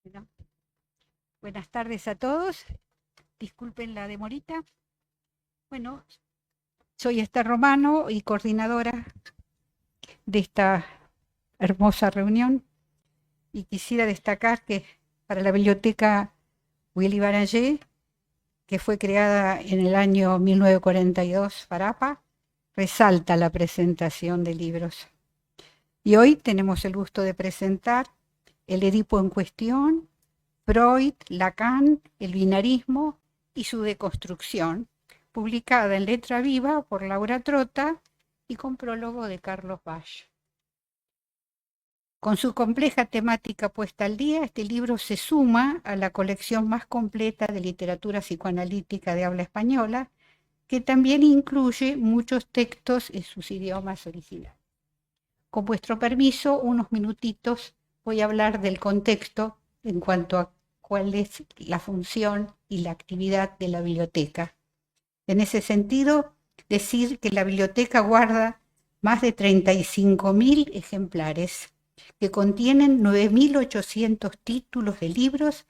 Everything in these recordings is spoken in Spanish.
Bueno, buenas tardes a todos. Disculpen la demorita. Bueno, soy Esther Romano y coordinadora de esta hermosa reunión y quisiera destacar que para la biblioteca Willy Barangé, que fue creada en el año 1942 para APA, resalta la presentación de libros. Y hoy tenemos el gusto de presentar El Edipo en cuestión, Freud, Lacan, el binarismo y su deconstrucción, publicada en letra viva por Laura Trota y con prólogo de Carlos Basch. Con su compleja temática puesta al día, este libro se suma a la colección más completa de literatura psicoanalítica de habla española, que también incluye muchos textos en sus idiomas originales. Con vuestro permiso, unos minutitos voy a hablar del contexto en cuanto a cuál es la función y la actividad de la biblioteca. En ese sentido, decir que la biblioteca guarda más de 35.000 ejemplares, que contienen 9.800 títulos de libros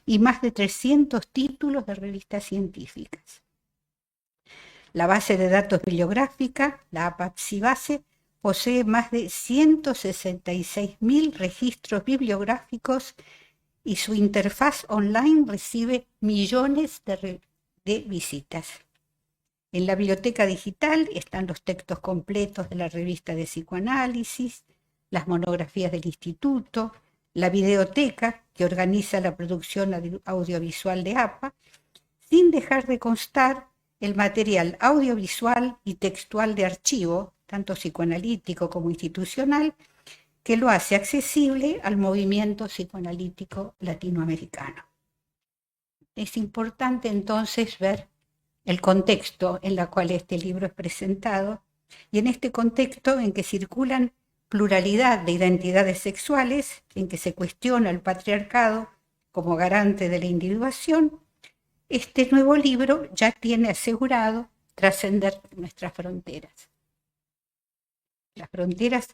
y más de 300 títulos de revistas científicas. La base de datos bibliográfica, la APA-PSI-BASE, posee más de 166.000 registros bibliográficos y su interfaz online recibe millones de visitas. En la biblioteca digital están los textos completos de la revista de psicoanálisis, las monografías del instituto, la videoteca que organiza la producción audiovisual de APA, sin dejar de constar el material audiovisual y textual de archivo, tanto psicoanalítico como institucional, que lo hace accesible al movimiento psicoanalítico latinoamericano. Es importante entonces ver el contexto en el cual este libro es presentado, y en este contexto en que circulan pluralidad de identidades sexuales, en que se cuestiona el patriarcado como garante de la individuación, este nuevo libro ya tiene asegurado trascender nuestras fronteras. Las fronteras,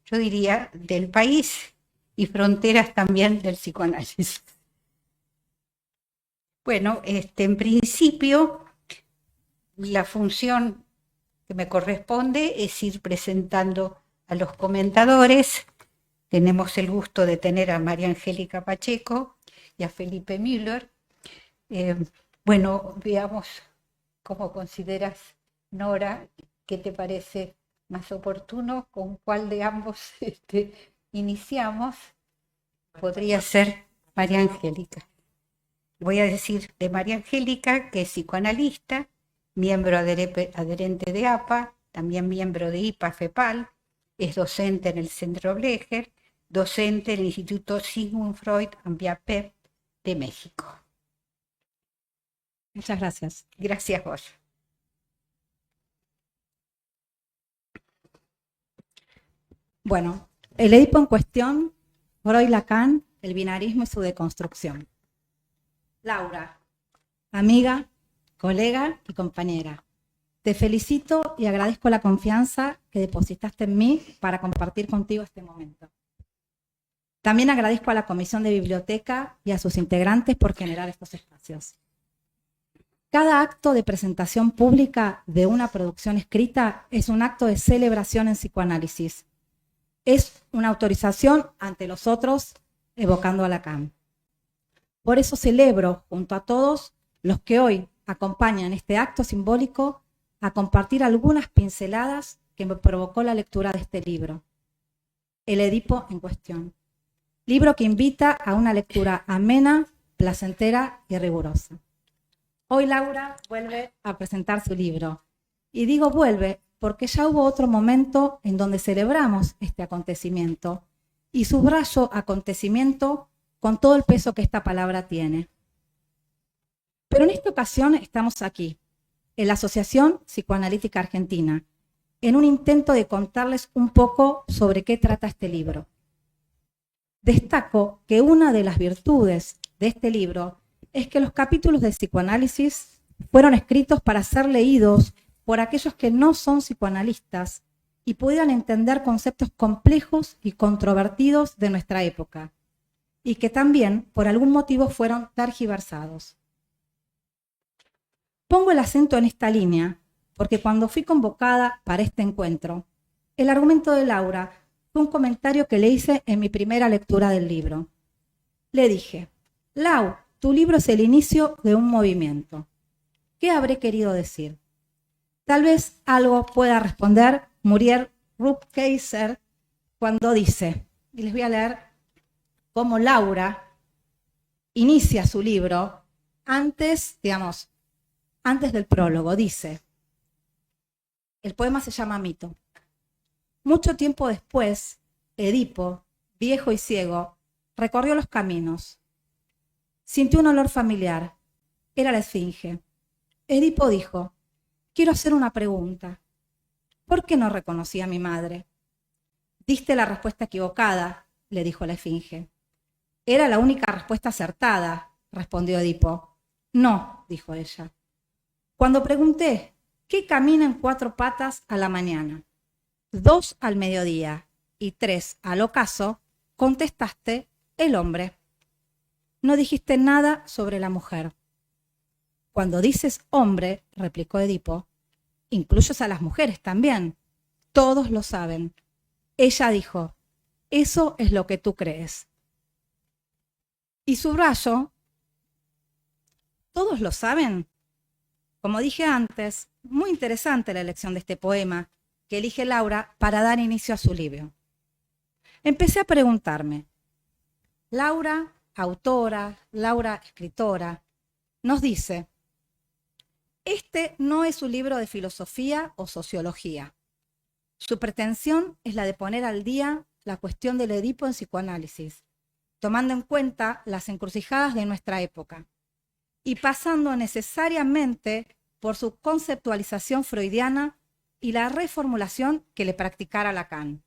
yo diría, del país y fronteras también del psicoanálisis. Bueno, en principio, la función que me corresponde es ir presentando a los comentadores. Tenemos el gusto de tener a María Angélica Pacheco y a Felipe Müller. Bueno, veamos cómo consideras, Nora, qué te parece más oportuno, con cuál de ambos iniciamos. Podría ser María Angélica. Voy a decir de María Angélica que es psicoanalista, miembro adherente de APA, también miembro de IPA-FEPAL, es docente en el Centro Blecher, docente en el Instituto Sigmund Freud Ambiapep de México. Muchas gracias. Gracias vos. Bueno, el Edipo en cuestión, Freud, Lacan, el binarismo y su deconstrucción. Laura, amiga, colega y compañera, te felicito y agradezco la confianza que depositaste en mí para compartir contigo este momento. También agradezco a la Comisión de Biblioteca y a sus integrantes por generar estos espacios. Cada acto de presentación pública de una producción escrita es un acto de celebración en psicoanálisis. Es una autorización ante los otros, evocando a Lacan. Por eso celebro, junto a todos los que hoy acompañan este acto simbólico, a compartir algunas pinceladas que me provocó la lectura de este libro, El Edipo en cuestión. Libro que invita a una lectura amena, placentera y rigurosa. Hoy Laura vuelve a presentar su libro. Y digo vuelve porque ya hubo otro momento en donde celebramos este acontecimiento. Y subrayo acontecimiento con todo el peso que esta palabra tiene. Pero en esta ocasión estamos aquí, en la Asociación Psicoanalítica Argentina, en un intento de contarles un poco sobre qué trata este libro. Destaco que una de las virtudes de este libro es que los capítulos de psicoanálisis fueron escritos para ser leídos por aquellos que no son psicoanalistas y puedan entender conceptos complejos y controvertidos de nuestra época. y que también por algún motivo fueron tergiversados. Pongo el acento en esta línea porque cuando fui convocada para este encuentro, el argumento de Laura fue un comentario que le hice en mi primera lectura del libro. Le dije: Lau, tu libro es el inicio de un movimiento. ¿Qué habré querido decir? Tal vez algo pueda responder Muriel Rukeyser cuando dice, y les voy a leer cómo Laura inicia su libro antes del prólogo. Dice, el poema se llama Mito. Mucho tiempo después, Edipo, viejo y ciego, recorrió los caminos. Sintió un olor familiar. Era la esfinge. Edipo dijo, quiero hacer una pregunta. ¿Por qué no reconocí a mi madre? Diste la respuesta equivocada, le dijo la esfinge. Era la única respuesta acertada, respondió Edipo. No, dijo ella. Cuando pregunté, ¿qué camina en 4 patas a la mañana? 2 al mediodía y 3 al ocaso, contestaste, el hombre. No dijiste nada sobre la mujer. Cuando dices hombre, replicó Edipo, incluyes a las mujeres también. Todos lo saben. Ella dijo, eso es lo que tú crees. Y subrayo, ¿todos lo saben? Como dije antes, muy interesante la elección de este poema que elige Laura para dar inicio a su libro. Empecé a preguntarme, Laura, autora, Laura, escritora, nos dice, este no es un libro de filosofía o sociología. Su pretensión es la de poner al día la cuestión del Edipo en psicoanálisis, tomando en cuenta las encrucijadas de nuestra época y pasando necesariamente por su conceptualización freudiana y la reformulación que le practicara Lacan.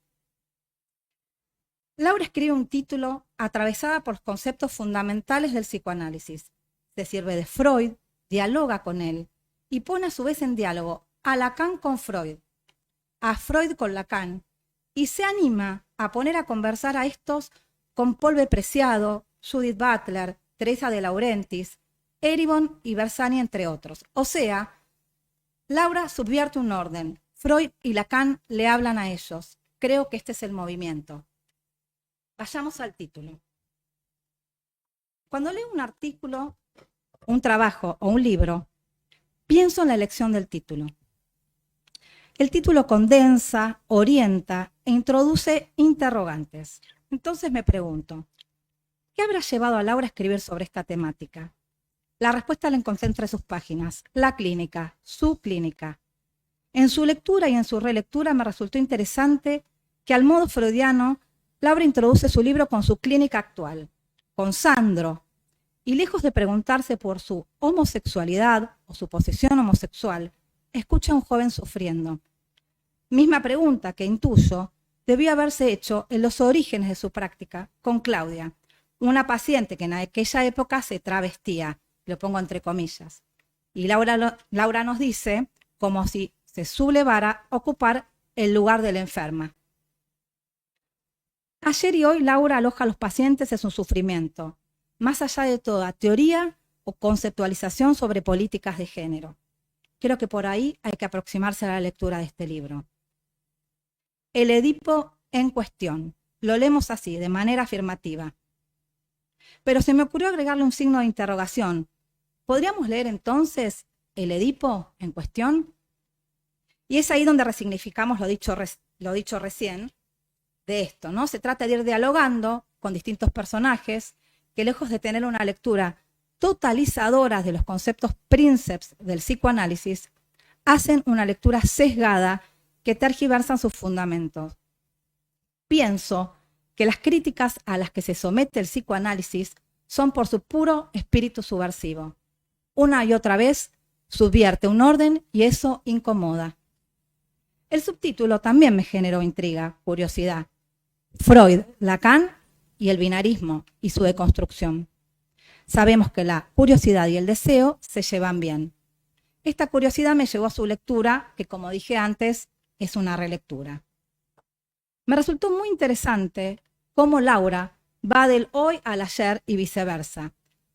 Laura escribe un título atravesada por los conceptos fundamentales del psicoanálisis. Se sirve de Freud, dialoga con él y pone a su vez en diálogo a Lacan con Freud, a Freud con Lacan, y se anima a poner a conversar a estos con Paul B. Preciado, Judith Butler, Teresa de Laurentiis, Eribon y Bersani, entre otros. O sea, Laura subvierte un orden. Freud y Lacan le hablan a ellos. Creo que este es el movimiento. Vayamos al título. Cuando leo un artículo, un trabajo o un libro, pienso en la elección del título. El título condensa, orienta e introduce interrogantes. Entonces me pregunto, ¿qué habrá llevado a Laura a escribir sobre esta temática? La respuesta la encontré entre sus páginas, la clínica, su clínica. En su lectura y en su relectura me resultó interesante que al modo freudiano, Laura introduce su libro con su clínica actual, con Sandro, y lejos de preguntarse por su homosexualidad o su posición homosexual, escucha a un joven sufriendo. Misma pregunta que intuyo debió haberse hecho en los orígenes de su práctica con Claudia, una paciente que en aquella época se travestía, lo pongo entre comillas. Y Laura nos dice como si se sublevara ocupar el lugar de la enferma. Ayer y hoy Laura aloja a los pacientes en su sufrimiento, más allá de toda teoría o conceptualización sobre políticas de género. Creo que por ahí hay que aproximarse a la lectura de este libro. El Edipo en cuestión. Lo leemos así, de manera afirmativa. Pero se me ocurrió agregarle un signo de interrogación. ¿Podríamos leer entonces el Edipo en cuestión? Y es ahí donde resignificamos lo dicho recién de esto, ¿no? Se trata de ir dialogando con distintos personajes que, lejos de tener una lectura totalizadora de los conceptos princeps del psicoanálisis, hacen una lectura sesgada que tergiversan sus fundamentos. Pienso que las críticas a las que se somete el psicoanálisis son por su puro espíritu subversivo. Una y otra vez subvierte un orden y eso incomoda. El subtítulo también me generó intriga, curiosidad. Freud, Lacan y el binarismo y su deconstrucción. Sabemos que la curiosidad y el deseo se llevan bien. Esta curiosidad me llevó a su lectura, que como dije antes, es una relectura. Me resultó muy interesante cómo Laura va del hoy al ayer y viceversa,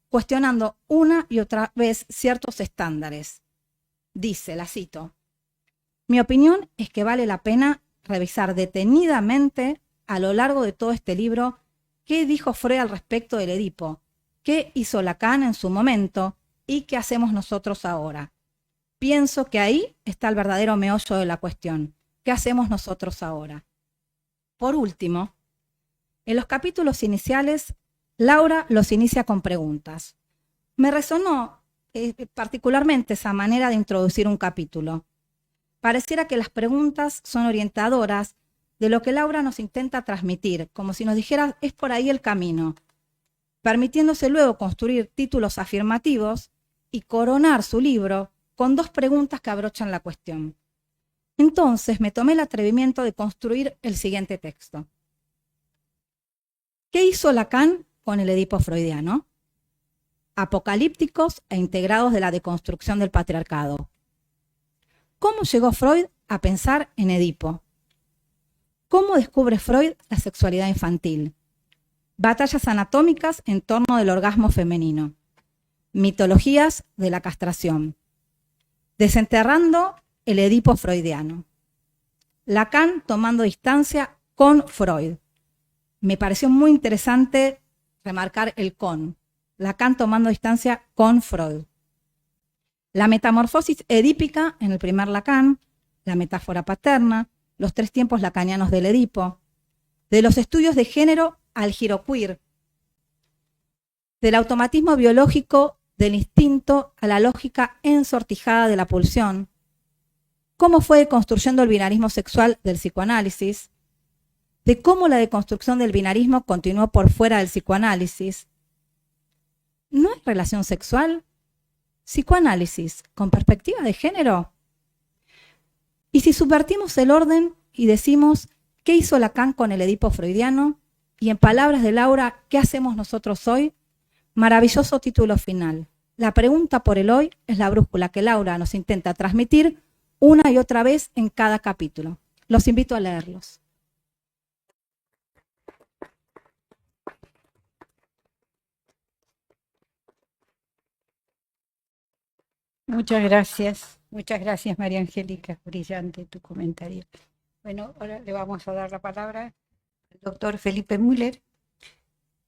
cuestionando una y otra vez ciertos estándares. Dice, la cito, mi opinión es que vale la pena revisar detenidamente a lo largo de todo este libro qué dijo Freud al respecto del Edipo, qué hizo Lacan en su momento y qué hacemos nosotros ahora. Pienso que ahí está el verdadero meollo de la cuestión. ¿Qué hacemos nosotros ahora? Por último, en los capítulos iniciales, Laura los inicia con preguntas. Me resonó particularmente esa manera de introducir un capítulo. Pareciera que las preguntas son orientadoras de lo que Laura nos intenta transmitir, como si nos dijera, es por ahí el camino, permitiéndose luego construir títulos afirmativos y coronar su libro con dos preguntas que abrochan la cuestión. Entonces me tomé el atrevimiento de construir el siguiente texto. ¿Qué hizo Lacan con el Edipo freudiano? Apocalípticos e integrados de la deconstrucción del patriarcado. ¿Cómo llegó Freud a pensar en Edipo? ¿Cómo descubre Freud la sexualidad infantil? Batallas anatómicas en torno del orgasmo femenino. Mitologías de la castración. Desenterrando el Edipo freudiano. Lacan tomando distancia con Freud. Me pareció muy interesante remarcar el con. Lacan tomando distancia con Freud. La metamorfosis edípica en el primer Lacan, la metáfora paterna, los tres tiempos lacanianos del Edipo, de los estudios de género al giro queer, del automatismo biológico del instinto a la lógica ensortijada de la pulsión, cómo fue construyendo el binarismo sexual del psicoanálisis, de cómo la deconstrucción del binarismo continuó por fuera del psicoanálisis. ¿No hay relación sexual? ¿Psicoanálisis con perspectiva de género? Y si subvertimos el orden y decimos, ¿qué hizo Lacan con el Edipo freudiano? Y en palabras de Laura, ¿qué hacemos nosotros hoy? Maravilloso título final. La pregunta por el hoy es la brújula que Laura nos intenta transmitir una y otra vez en cada capítulo. Los invito a leerlos. Muchas gracias María Angélica, brillante tu comentario. Bueno, ahora le vamos a dar la palabra al doctor Felipe Müller,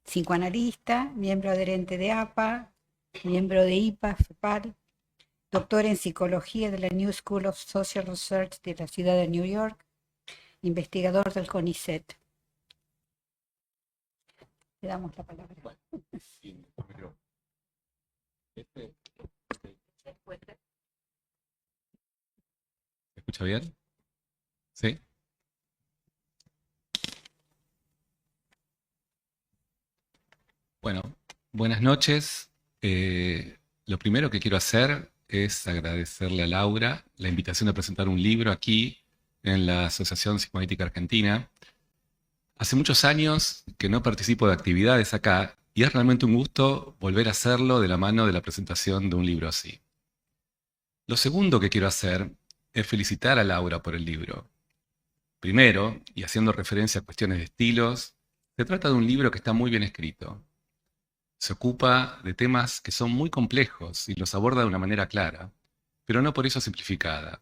psicoanalista, miembro adherente de APA, miembro de IPA, FEPAL, doctor en psicología de la New School of Social Research de la ciudad de New York, investigador del CONICET. Le damos la palabra. ¿Se escucha bien? ¿Sí? Bueno, buenas noches. Lo primero que quiero hacer es agradecerle a Laura la invitación de presentar un libro aquí en la Asociación Psicoanalítica Argentina. Hace muchos años que no participo de actividades acá y es realmente un gusto volver a hacerlo de la mano de la presentación de un libro así. Lo segundo que quiero hacer es felicitar a Laura por el libro. Primero, y haciendo referencia a cuestiones de estilos, se trata de un libro que está muy bien escrito. Se ocupa de temas que son muy complejos y los aborda de una manera clara, pero no por eso simplificada.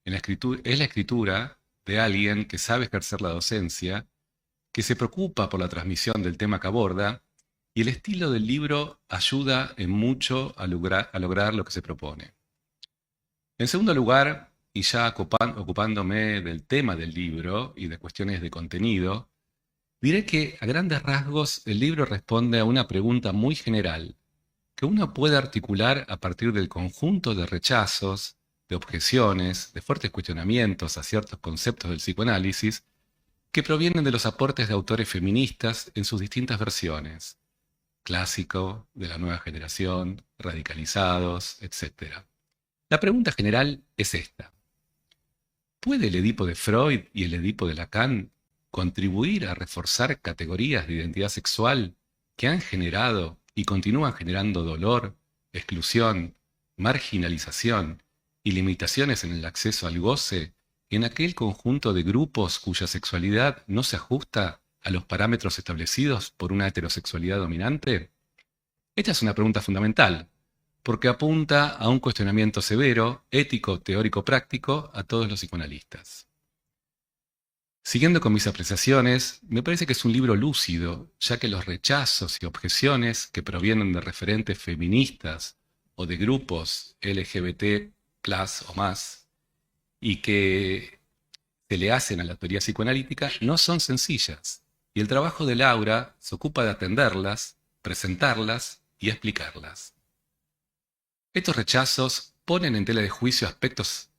Es la escritura de alguien que sabe ejercer la docencia, que se preocupa por la transmisión del tema que aborda, y el estilo del libro ayuda en mucho a lograr lo que se propone. En segundo lugar, y ya ocupándome del tema del libro y de cuestiones de contenido, diré que a grandes rasgos el libro responde a una pregunta muy general, que uno puede articular a partir del conjunto de rechazos, de objeciones, de fuertes cuestionamientos a ciertos conceptos del psicoanálisis, que provienen de los aportes de autores feministas en sus distintas versiones, clásico, de la nueva generación, radicalizados, etc. La pregunta general es esta. ¿Puede el Edipo de Freud y el Edipo de Lacan contribuir a reforzar categorías de identidad sexual que han generado y continúan generando dolor, exclusión, marginalización y limitaciones en el acceso al goce en aquel conjunto de grupos cuya sexualidad no se ajusta a los parámetros establecidos por una heterosexualidad dominante? Esta es una pregunta fundamental, porque apunta a un cuestionamiento severo, ético, teórico, práctico, a todos los psicoanalistas. Siguiendo con mis apreciaciones, me parece que es un libro lúcido, ya que los rechazos y objeciones que provienen de referentes feministas o de grupos LGBT+ o más, y que se le hacen a la teoría psicoanalítica, no son sencillas, y el trabajo de Laura se ocupa de atenderlas, presentarlas y explicarlas. Estos rechazos ponen en tela de juicio aspectos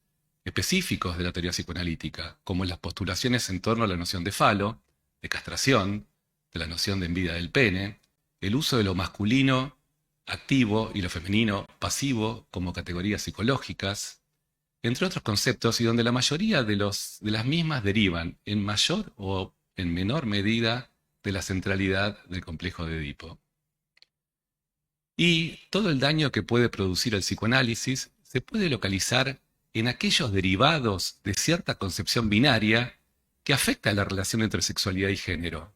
específicos de la teoría psicoanalítica, como las postulaciones en torno a la noción de falo, de castración, de la noción de envidia del pene, el uso de lo masculino activo y lo femenino pasivo como categorías psicológicas, entre otros conceptos, y donde la mayoría de las mismas derivan, en mayor o en menor medida, de la centralidad del complejo de Edipo. Y todo el daño que puede producir el psicoanálisis se puede localizar en aquellos derivados de cierta concepción binaria que afecta a la relación entre sexualidad y género.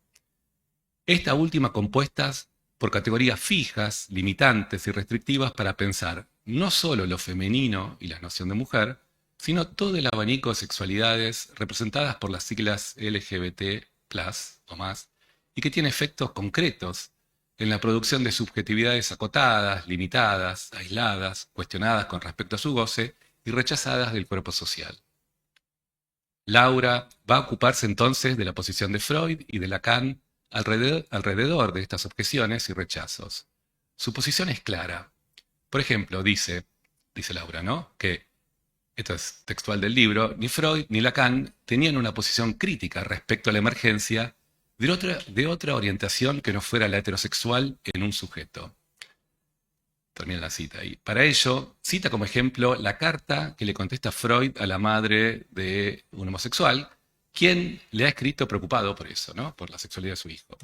Esta última compuestas por categorías fijas, limitantes y restrictivas para pensar no solo lo femenino y la noción de mujer, sino todo el abanico de sexualidades representadas por las siglas LGBT+ o más, y que tiene efectos concretos en la producción de subjetividades acotadas, limitadas, aisladas, cuestionadas con respecto a su goce y rechazadas del cuerpo social. Laura va a ocuparse entonces de la posición de Freud y de Lacan alrededor de estas objeciones y rechazos. Su posición es clara. Por ejemplo, dice Laura, ¿no?, que, esto es textual del libro, ni Freud ni Lacan tenían una posición crítica respecto a la emergencia de otra orientación que no fuera la heterosexual en un sujeto. Termina la cita ahí. Para ello, cita como ejemplo la carta que le contesta Freud a la madre de un homosexual, quien le ha escrito preocupado por eso, ¿no?, por la sexualidad de su hijo.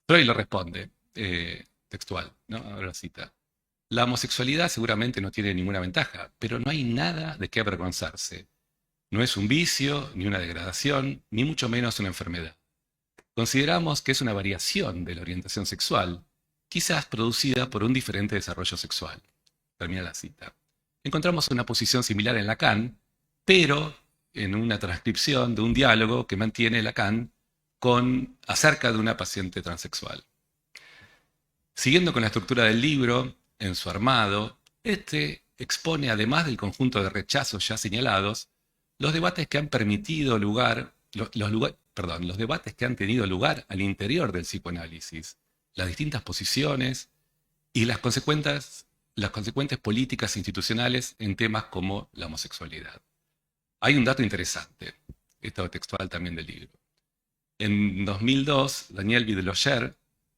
Freud le responde, textual, ¿no?, ahora la cita: la homosexualidad seguramente no tiene ninguna ventaja, pero no hay nada de qué avergonzarse. No es un vicio, ni una degradación, ni mucho menos una enfermedad. Consideramos que es una variación de la orientación sexual, quizás producida por un diferente desarrollo sexual. Termina la cita. Encontramos una posición similar en Lacan, pero en una transcripción de un diálogo que mantiene Lacan acerca de una paciente transexual. Siguiendo con la estructura del libro, en su armado, este expone, además del conjunto de rechazos ya señalados, los debates que han tenido lugar al interior del psicoanálisis, las distintas posiciones y las consecuentes políticas institucionales en temas como la homosexualidad. Hay un dato interesante, esto textual también del libro. En 2002, Daniel Vidlocher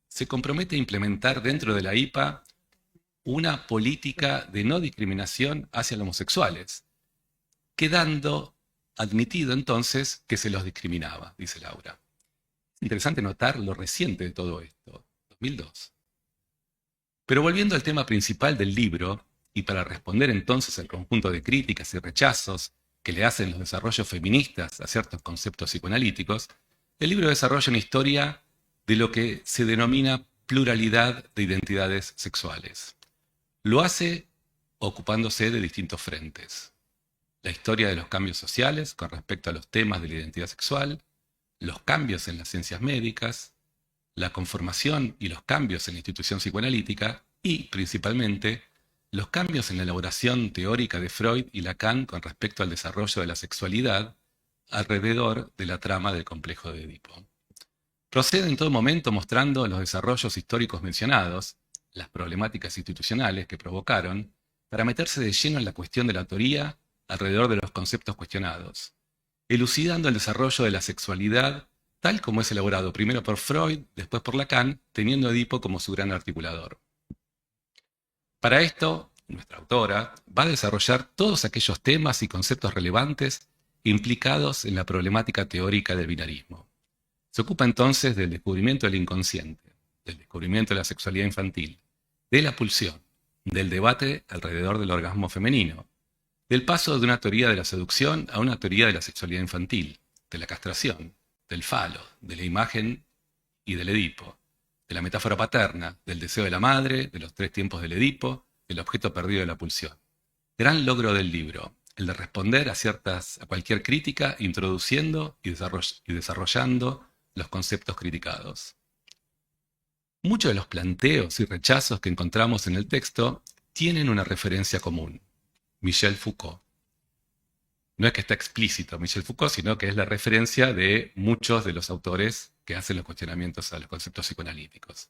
se compromete a implementar dentro de la IPA una política de no discriminación hacia los homosexuales, quedando admitido entonces que se los discriminaba, dice Laura. Es interesante notar lo reciente de todo esto, 2002. Pero volviendo al tema principal del libro, y para responder entonces al conjunto de críticas y rechazos que le hacen los desarrollos feministas a ciertos conceptos psicoanalíticos, el libro desarrolla una historia de lo que se denomina pluralidad de identidades sexuales. Lo hace ocupándose de distintos frentes: la historia de los cambios sociales con respecto a los temas de la identidad sexual, los cambios en las ciencias médicas, la conformación y los cambios en la institución psicoanalítica y, principalmente, los cambios en la elaboración teórica de Freud y Lacan con respecto al desarrollo de la sexualidad alrededor de la trama del complejo de Edipo. Procede en todo momento mostrando los desarrollos históricos mencionados, las problemáticas institucionales que provocaron, para meterse de lleno en la cuestión de la teoría alrededor de los conceptos cuestionados, elucidando el desarrollo de la sexualidad tal como es elaborado primero por Freud, después por Lacan, teniendo a Edipo como su gran articulador. Para esto, nuestra autora va a desarrollar todos aquellos temas y conceptos relevantes implicados en la problemática teórica del binarismo. Se ocupa entonces del descubrimiento del inconsciente, del descubrimiento de la sexualidad infantil, de la pulsión, del debate alrededor del orgasmo femenino, del paso de una teoría de la seducción a una teoría de la sexualidad infantil, de la castración, del falo, de la imagen y del Edipo, de la metáfora paterna, del deseo de la madre, de los 3 tiempos del Edipo, del objeto perdido de la pulsión. Gran logro del libro, el de responder a cualquier crítica, introduciendo y desarrollando los conceptos criticados. Muchos de los planteos y rechazos que encontramos en el texto tienen una referencia común: Michel Foucault. No es que está explícito Michel Foucault, sino que es la referencia de muchos de los autores que hacen los cuestionamientos a los conceptos psicoanalíticos.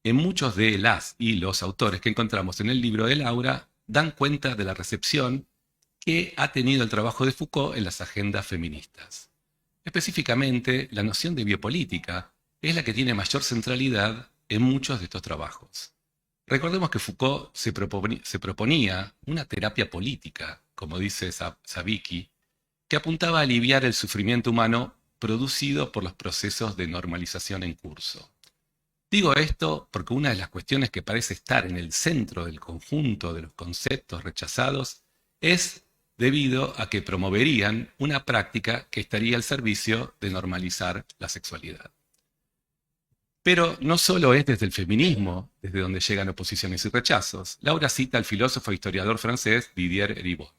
En muchos de las y los autores que encontramos en el libro de Laura dan cuenta de la recepción que ha tenido el trabajo de Foucault en las agendas feministas. Específicamente, la noción de biopolítica es la que tiene mayor centralidad en muchos de estos trabajos. Recordemos que Foucault se proponía una terapia política, como dice Sabiki, que apuntaba a aliviar el sufrimiento humano producido por los procesos de normalización en curso. Digo esto porque una de las cuestiones que parece estar en el centro del conjunto de los conceptos rechazados es debido a que promoverían una práctica que estaría al servicio de normalizar la sexualidad. Pero no solo es desde el feminismo desde donde llegan oposiciones y rechazos. Laura cita al filósofo e historiador francés Didier Eribon.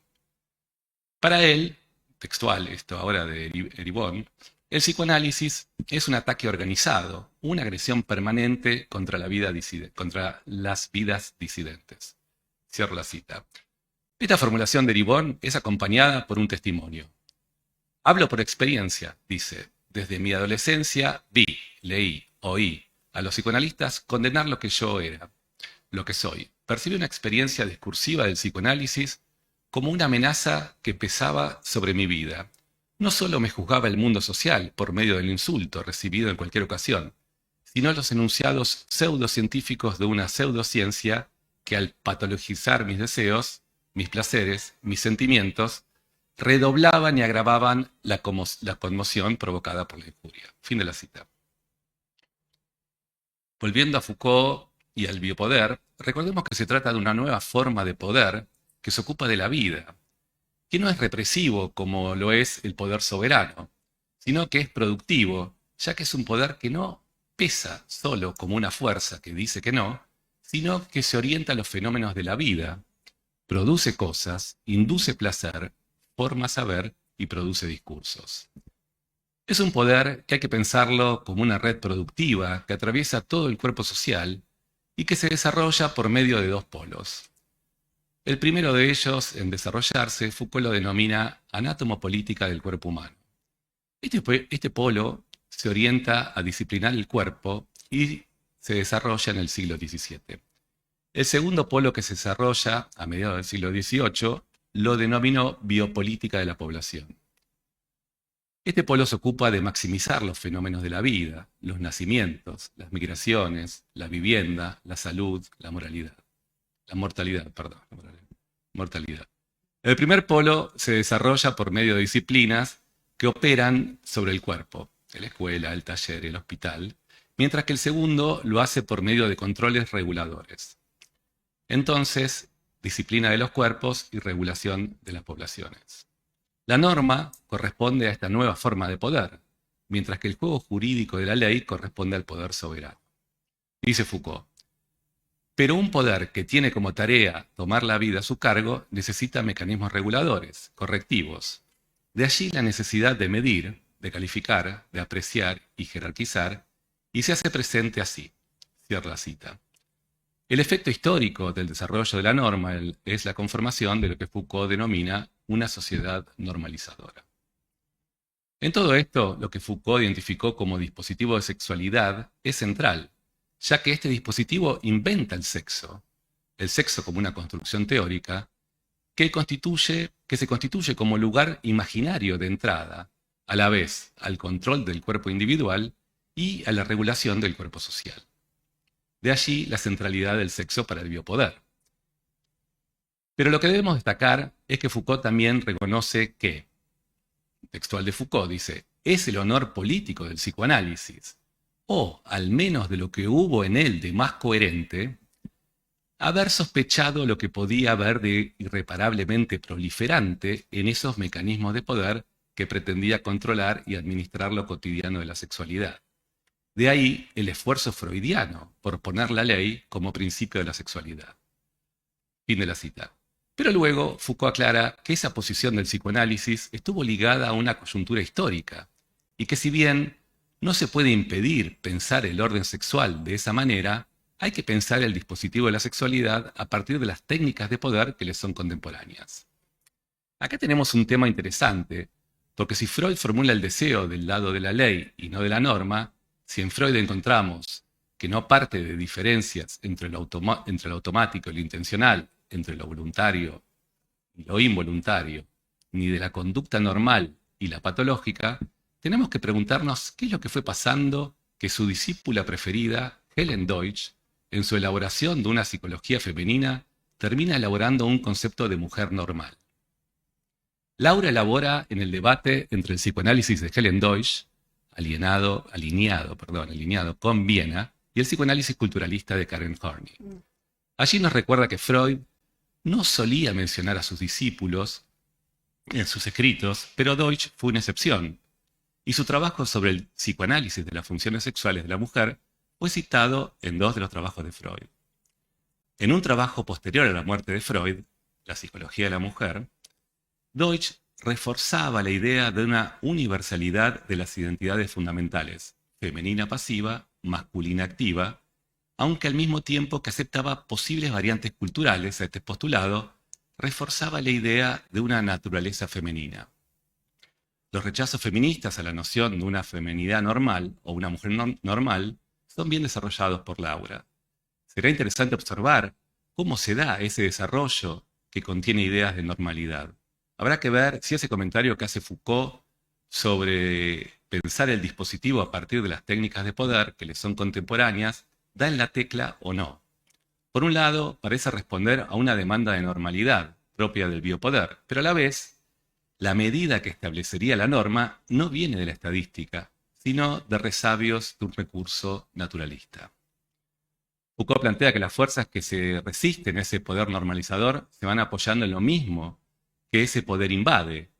Para él, textual esto ahora de Eribon, el psicoanálisis es un ataque organizado, una agresión permanente contra las vidas disidentes. Cierro la cita. Esta formulación de Eribon es acompañada por un testimonio. Hablo por experiencia, dice. Desde mi adolescencia vi, leí, oí a los psicoanalistas condenar lo que yo era, lo que soy. Percibí una experiencia discursiva del psicoanálisis como una amenaza que pesaba sobre mi vida. No solo me juzgaba el mundo social por medio del insulto recibido en cualquier ocasión, sino los enunciados pseudocientíficos de una pseudociencia que al patologizar mis deseos, mis placeres, mis sentimientos, redoblaban y agravaban la conmoción provocada por la injuria. Fin de la cita. Volviendo a Foucault y al biopoder, recordemos que se trata de una nueva forma de poder que se ocupa de la vida, que no es represivo como lo es el poder soberano, sino que es productivo, ya que es un poder que no pesa solo como una fuerza que dice que no, sino que se orienta a los fenómenos de la vida, produce cosas, induce placer, forma saber y produce discursos. Es un poder que hay que pensarlo como una red productiva que atraviesa todo el cuerpo social y que se desarrolla por medio de 2 polos. El primero de ellos, en desarrollarse, Foucault lo denomina anátomo-política del cuerpo humano. Este polo se orienta a disciplinar el cuerpo y se desarrolla en el siglo XVII. El segundo polo que se desarrolla a mediados del siglo XVIII lo denominó biopolítica de la población. Este polo se ocupa de maximizar los fenómenos de la vida, los nacimientos, las migraciones, la vivienda, la salud, la mortalidad. El primer polo se desarrolla por medio de disciplinas que operan sobre el cuerpo, la escuela, el taller, el hospital, mientras que el segundo lo hace por medio de controles reguladores. Entonces, disciplina de los cuerpos y regulación de las poblaciones. La norma corresponde a esta nueva forma de poder, mientras que el juego jurídico de la ley corresponde al poder soberano. Dice Foucault, pero un poder que tiene como tarea tomar la vida a su cargo necesita mecanismos reguladores, correctivos. De allí la necesidad de medir, de calificar, de apreciar y jerarquizar, y se hace presente así. Cierra la cita. El efecto histórico del desarrollo de la norma es la conformación de lo que Foucault denomina una sociedad normalizadora. En todo esto, lo que Foucault identificó como dispositivo de sexualidad es central, ya que este dispositivo inventa el sexo como una construcción teórica, que se constituye como lugar imaginario de entrada, a la vez al control del cuerpo individual y a la regulación del cuerpo social. De allí la centralidad del sexo para el biopoder. Pero lo que debemos destacar es que Foucault también reconoce que, textual de Foucault, dice, es el honor político del psicoanálisis, o al menos de lo que hubo en él de más coherente, haber sospechado lo que podía haber de irreparablemente proliferante en esos mecanismos de poder que pretendía controlar y administrar lo cotidiano de la sexualidad. De ahí el esfuerzo freudiano por poner la ley como principio de la sexualidad. Fin de la cita. Pero luego Foucault aclara que esa posición del psicoanálisis estuvo ligada a una coyuntura histórica y que si bien no se puede impedir pensar el orden sexual de esa manera, hay que pensar el dispositivo de la sexualidad a partir de las técnicas de poder que le son contemporáneas. Acá tenemos un tema interesante, porque si Freud formula el deseo del lado de la ley y no de la norma, si en Freud encontramos que no parte de diferencias entre lo automático y lo intencional, entre lo voluntario y lo involuntario, ni de la conducta normal y la patológica, tenemos que preguntarnos qué es lo que fue pasando que su discípula preferida, Helen Deutsch, en su elaboración de una psicología femenina, termina elaborando un concepto de mujer normal. Laura elabora en el debate entre el psicoanálisis de Helen Deutsch, alineado con Viena, y el psicoanálisis culturalista de Karen Horney. Allí nos recuerda que Freud no solía mencionar a sus discípulos en sus escritos, pero Deutsch fue una excepción, y su trabajo sobre el psicoanálisis de las funciones sexuales de la mujer fue citado en 2 de los trabajos de Freud. En un trabajo posterior a la muerte de Freud, La psicología de la mujer, Deutsch reforzaba la idea de una universalidad de las identidades fundamentales, femenina pasiva, masculina activa, aunque al mismo tiempo que aceptaba posibles variantes culturales a este postulado, reforzaba la idea de una naturaleza femenina. Los rechazos feministas a la noción de una feminidad normal o una mujer normal son bien desarrollados por Laura. Será interesante observar cómo se da ese desarrollo que contiene ideas de normalidad. Habrá que ver si ese comentario que hace Foucault sobre pensar el dispositivo a partir de las técnicas de poder que le son contemporáneas da en la tecla o no. Por un lado, parece responder a una demanda de normalidad propia del biopoder, pero a la vez, la medida que establecería la norma no viene de la estadística, sino de resabios de un recurso naturalista. Foucault plantea que las fuerzas que se resisten a ese poder normalizador se van apoyando en lo mismo que ese poder invade,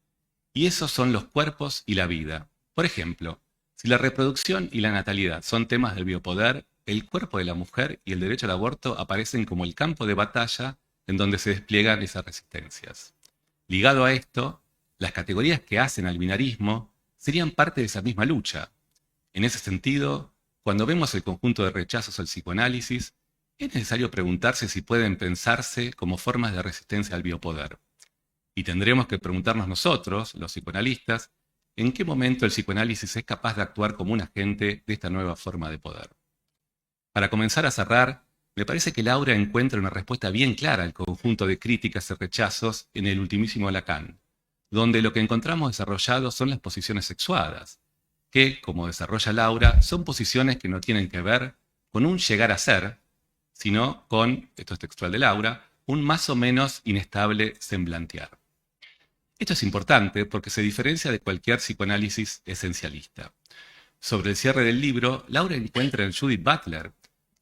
y esos son los cuerpos y la vida. Por ejemplo, si la reproducción y la natalidad son temas del biopoder, el cuerpo de la mujer y el derecho al aborto aparecen como el campo de batalla en donde se despliegan esas resistencias. Ligado a esto, las categorías que hacen al binarismo serían parte de esa misma lucha. En ese sentido, cuando vemos el conjunto de rechazos al psicoanálisis, es necesario preguntarse si pueden pensarse como formas de resistencia al biopoder. Y tendremos que preguntarnos nosotros, los psicoanalistas, en qué momento el psicoanálisis es capaz de actuar como un agente de esta nueva forma de poder. Para comenzar a cerrar, me parece que Laura encuentra una respuesta bien clara al conjunto de críticas y rechazos en el ultimísimo Lacan, donde lo que encontramos desarrollado son las posiciones sexuadas, que, como desarrolla Laura, son posiciones que no tienen que ver con un llegar a ser, sino con, esto es textual de Laura, un más o menos inestable semblantear. Esto es importante porque se diferencia de cualquier psicoanálisis esencialista. Sobre el cierre del libro, Laura encuentra en Judith Butler,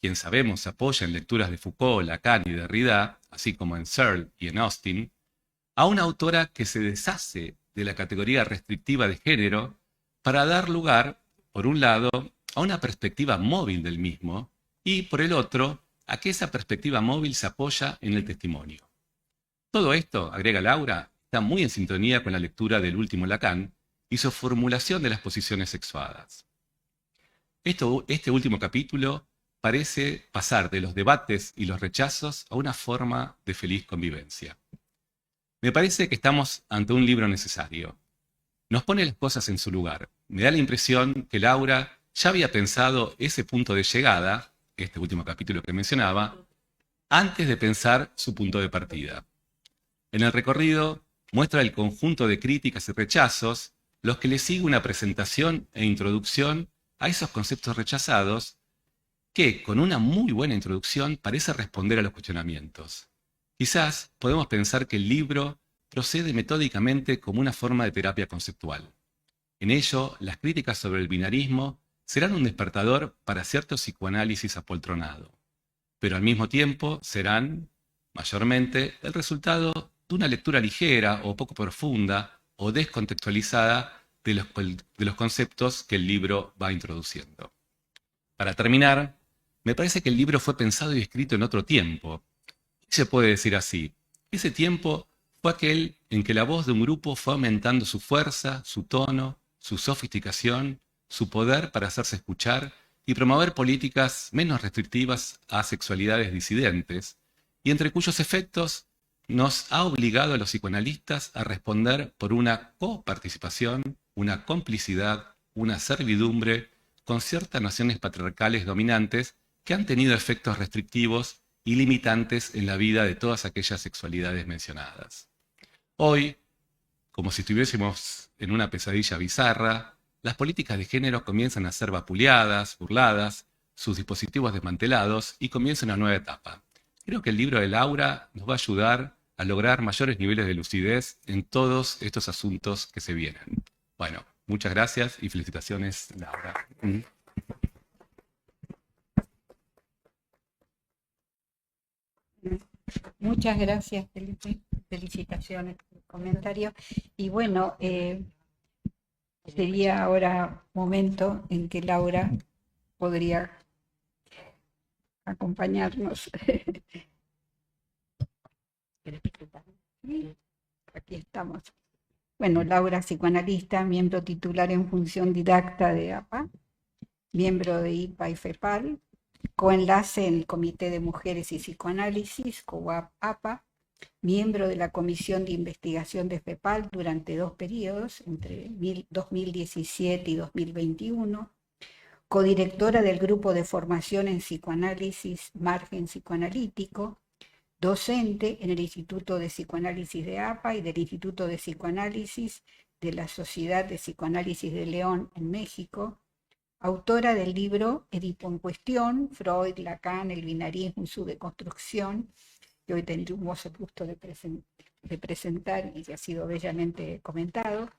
quien sabemos se apoya en lecturas de Foucault, Lacan y Derrida, así como en Searle y en Austin, a una autora que se deshace de la categoría restrictiva de género para dar lugar, por un lado, a una perspectiva móvil del mismo y, por el otro, a que esa perspectiva móvil se apoya en el testimonio. Todo esto, agrega Laura, está muy en sintonía con la lectura del último Lacan y su formulación de las posiciones sexuadas. Este último capítulo parece pasar de los debates y los rechazos a una forma de feliz convivencia. Me parece que estamos ante un libro necesario. Nos pone las cosas en su lugar. Me da la impresión que Laura ya había pensado ese punto de llegada, este último capítulo que mencionaba, antes de pensar su punto de partida. En el recorrido muestra el conjunto de críticas y rechazos, los que le sigue una presentación e introducción a esos conceptos rechazados, que con una muy buena introducción parece responder a los cuestionamientos. Quizás podemos pensar que el libro procede metódicamente como una forma de terapia conceptual. En ello, las críticas sobre el binarismo serán un despertador para cierto psicoanálisis apoltronado, pero al mismo tiempo serán, mayormente, el resultado de una lectura ligera o poco profunda o descontextualizada de los conceptos que el libro va introduciendo. Para terminar, me parece que el libro fue pensado y escrito en otro tiempo. Se puede decir así. Ese tiempo fue aquel en que la voz de un grupo fue aumentando su fuerza, su tono, su sofisticación, su poder para hacerse escuchar y promover políticas menos restrictivas a sexualidades disidentes, y entre cuyos efectos nos ha obligado a los psicoanalistas a responder por una coparticipación, una complicidad, una servidumbre con ciertas nociones patriarcales dominantes que han tenido efectos restrictivos y limitantes en la vida de todas aquellas sexualidades mencionadas. Hoy, como si estuviésemos en una pesadilla bizarra, las políticas de género comienzan a ser vapuleadas, burladas, sus dispositivos desmantelados y comienza una nueva etapa. Creo que el libro de Laura nos va a ayudar a lograr mayores niveles de lucidez en todos estos asuntos que se vienen. Bueno, muchas gracias y felicitaciones, Laura. Muchas gracias, Felipe. Felicitaciones por el comentario. Y bueno, sería ahora momento en que Laura podría acompañarnos. Aquí estamos. Bueno, Laura, psicoanalista, miembro titular en función didacta de APA, miembro de IPA y FEPAL, coenlace en el Comité de Mujeres y Psicoanálisis, COAP-APA, miembro de la Comisión de Investigación de FEPAL durante 2 periodos, entre 2017 y 2021, codirectora del Grupo de Formación en Psicoanálisis Margen Psicoanalítico, docente en el Instituto de Psicoanálisis de APA y del Instituto de Psicoanálisis de la Sociedad de Psicoanálisis de León en México, autora del libro Edipo en Cuestión, Freud, Lacan, el binarismo y su deconstrucción, que hoy tendremos el gusto de presentar y que ha sido bellamente comentado,